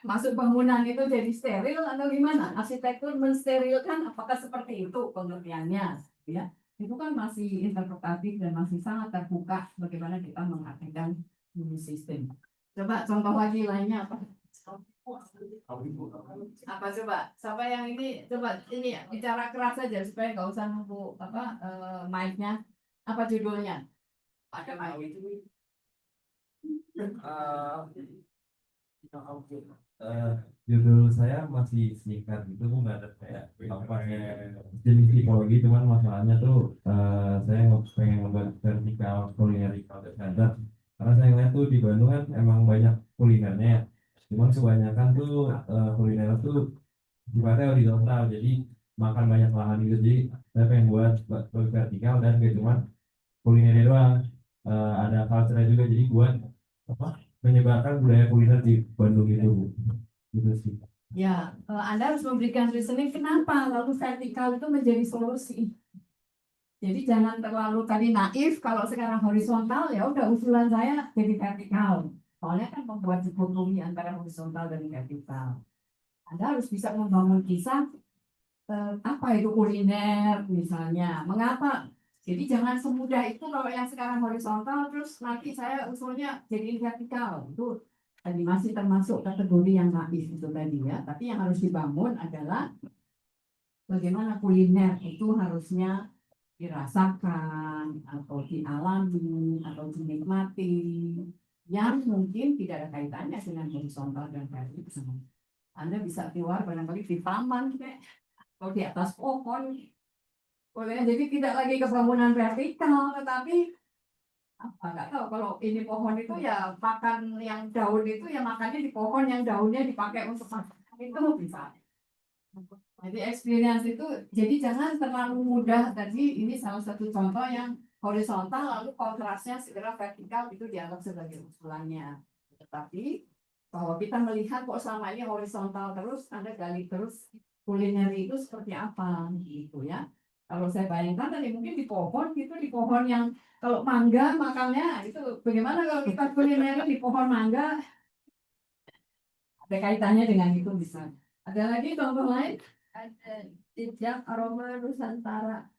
masuk bangunan itu jadi steril atau gimana? Arsitektur mensterilkan apakah seperti itu pengertiannya? Ya, itu kan masih interpretatif dan masih sangat terbuka bagaimana kita mengartikan imun sistem. Coba contoh lagi lainnya apa? Apa coba? Siapa yang ini? Coba ini ya, bicara keras saja supaya nggak usah nunggu mic-nya. Apa judulnya? Ada mic itu. Judul saya masih singkat itu nggak ada kayak apa jenis psikologi, cuman masalahnya tuh saya pengen membuat vertikal culinary standar karena saya lihat tuh di Bandung kan emang banyak kulinernya ya. Cuman kebanyakan tuh kuliner tuh sifatnya horizontal, jadi makan banyak lahan gitu. Jadi saya pengen buat vertikal dan gak cuma kulinernya doang, ada culture juga, jadi buat menyebarkan budaya kuliner di Bandung itu gitu sih. Ya, Anda harus memberikan reasoning kenapa lalu vertikal itu menjadi solusi. Jadi jangan terlalu tadi naif kalau sekarang horizontal ya udah usulan saya jadi vertikal. Soalnya kan membuat dikotomi antara horizontal dan vertikal. Anda harus bisa membangun kisah apa itu kuliner misalnya, mengapa. Jadi jangan semudah itu kalau yang sekarang horizontal terus nanti saya usulnya jadi vertikal. Itu tadi masih termasuk kategori yang naif itu tadi ya. Tapi yang harus dibangun adalah bagaimana kuliner itu harusnya dirasakan atau dialami atau dinikmati yang mungkin tidak ada kaitannya dengan horizontal dan vertikal. Anda bisa keluar barangkali di taman atau di atas pohon. Boleh jadi tidak lagi ke bangunan vertikal, tetapi nggak tahu kalau ini pohon itu ya makan yang daun itu ya makannya di pohon yang daunnya dipakai untuk makan itu misalnya. Jadi experience itu jadi jangan terlalu mudah tadi ini salah satu contoh yang horizontal lalu kontrasnya segera vertikal itu dianggap sebagai usulannya. Tetapi bahwa kita melihat kok selama ini horizontal terus Anda gali terus kuliner itu seperti apa gitu ya. Kalau saya bayangkan tadi mungkin di pohon gitu, di pohon yang kalau mangga makannya itu bagaimana kalau kita kuliner di pohon mangga? Ada kaitannya dengan itu bisa. Ada lagi contoh lain? Ada jejak aroma Nusantara.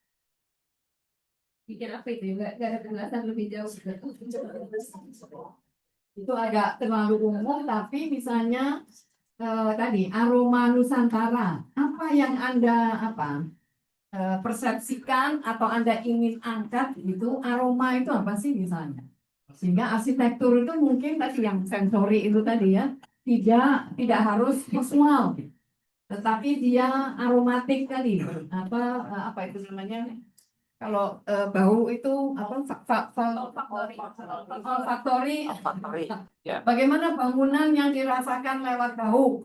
Bikin apa itu? Nggak ada penjelasan lebih jauh. Itu agak terlalu umum, tapi misalnya tadi aroma Nusantara. Apa yang Anda persepsikan atau Anda ingin angkat itu aroma itu apa sih misalnya? Sehingga arsitektur itu mungkin tadi yang sensori itu tadi ya tidak harus visual, tetapi dia aromatik kali. Apa itu namanya? Kalau bau itu apa? Olfaktori. Bagaimana bangunan yang dirasakan lewat bau?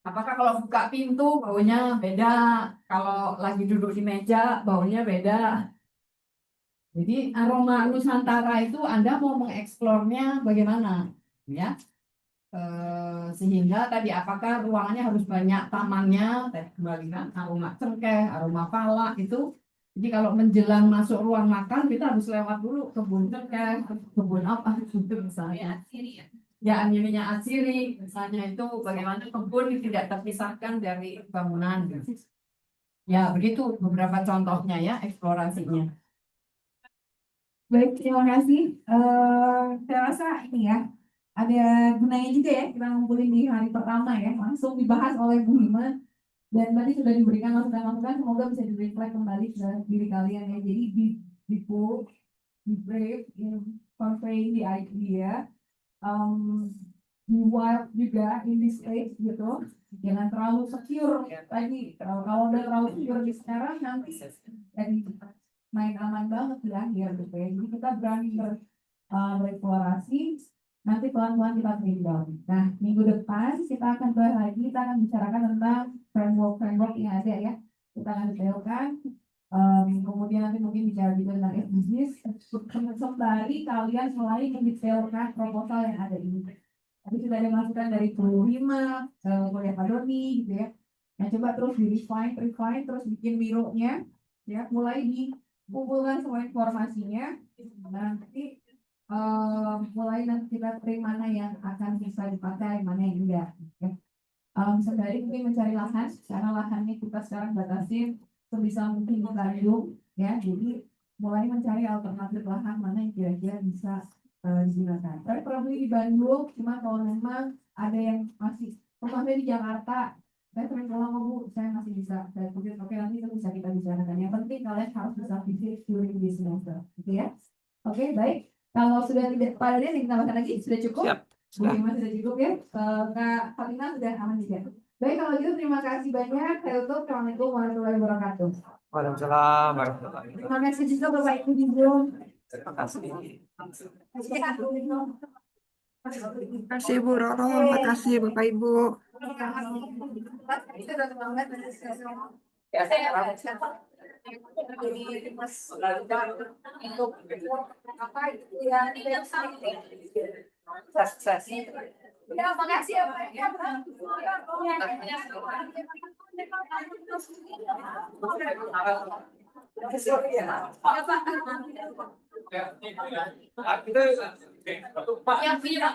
Apakah kalau buka pintu baunya beda, kalau lagi duduk di meja baunya beda. Jadi aroma Nusantara itu Anda mau mengeksplornya bagaimana, ya? Sehingga tadi apakah ruangannya harus banyak tamannya, kembali kan aroma cengkeh, aroma pala itu. Jadi kalau menjelang masuk ruang makan kita harus lewat dulu kebun cengkeh, kebun apa itu misalnya. Ya, anjingnya asiri, misalnya itu bagaimana kebun tidak terpisahkan dari bangunan. Ya, begitu beberapa contohnya ya eksplorasinya. Baik, terima kasih. Saya rasa ini ya, ada gunanya juga ya kita ngumpulin di hari pertama ya, langsung dibahas oleh Bu Hima. Dan tadi sudah diberikan masukan-masukan, semoga bisa di-reflect kembali ke diri kalian ya. Jadi di pull, di brave, in conveying the idea, di wild juga in this age gitu. Jangan terlalu secure tadi. Kalau udah terlalu secure di sekarang nanti jadi main aman banget di akhir gitu ya. Jadi kita berani bereksplorasi, nanti pelan-pelan kita bring down. Nah, minggu depan kita akan bahas lagi, kita akan bicarakan tentang framework yang ada ya. Kita akan detailkan, kemudian nanti mungkin bicara juga tentang bisnis. Sembari kalian mulai mendetailkan proposal yang ada ini. Tapi sudah ada masukan dari Bu Hima, oleh Pak Doni gitu ya. Nah, coba terus refine, terus bikin bironya, ya, mulai dikumpulkan semua informasinya. Nanti mulai nanti kita print mana yang akan bisa dipakai, mana yang enggak. Ya. Sembari mungkin mencari lahan, karena lahannya kita sekarang batasin sebisa mungkin di Bandung, ya. Jadi mulai mencari alternatif lahan mana yang kira-kira bisa digunakan. Tapi kalau beli di Bandung, cuma kalau memang ada yang masih rumahnya di Jakarta, saya sering bilang, Bu, saya masih bisa. Saya pikir, oke, nanti itu bisa kita bicarakan. Yang penting kalian harus bisa visit during this semester, gitu ya. Oke, baik. Kalau sudah tidak pada dia ditambahkan lagi sudah cukup. Siap. Sudah cukup ya. Kak Fatima sudah aman juga. Baik, kalau gitu terima kasih banyak. Saya tutup. Assalamualaikum warahmatullahi wabarakatuh. Waalaikumsalam warahmatullahi wabarakatuh. Terima kasih juga Bapak Ibu di Zoom. Terima kasih. Terima kasih Bu Roro, terima kasih Bapak Ibu. Ya, makasih ya Pak. Yang punya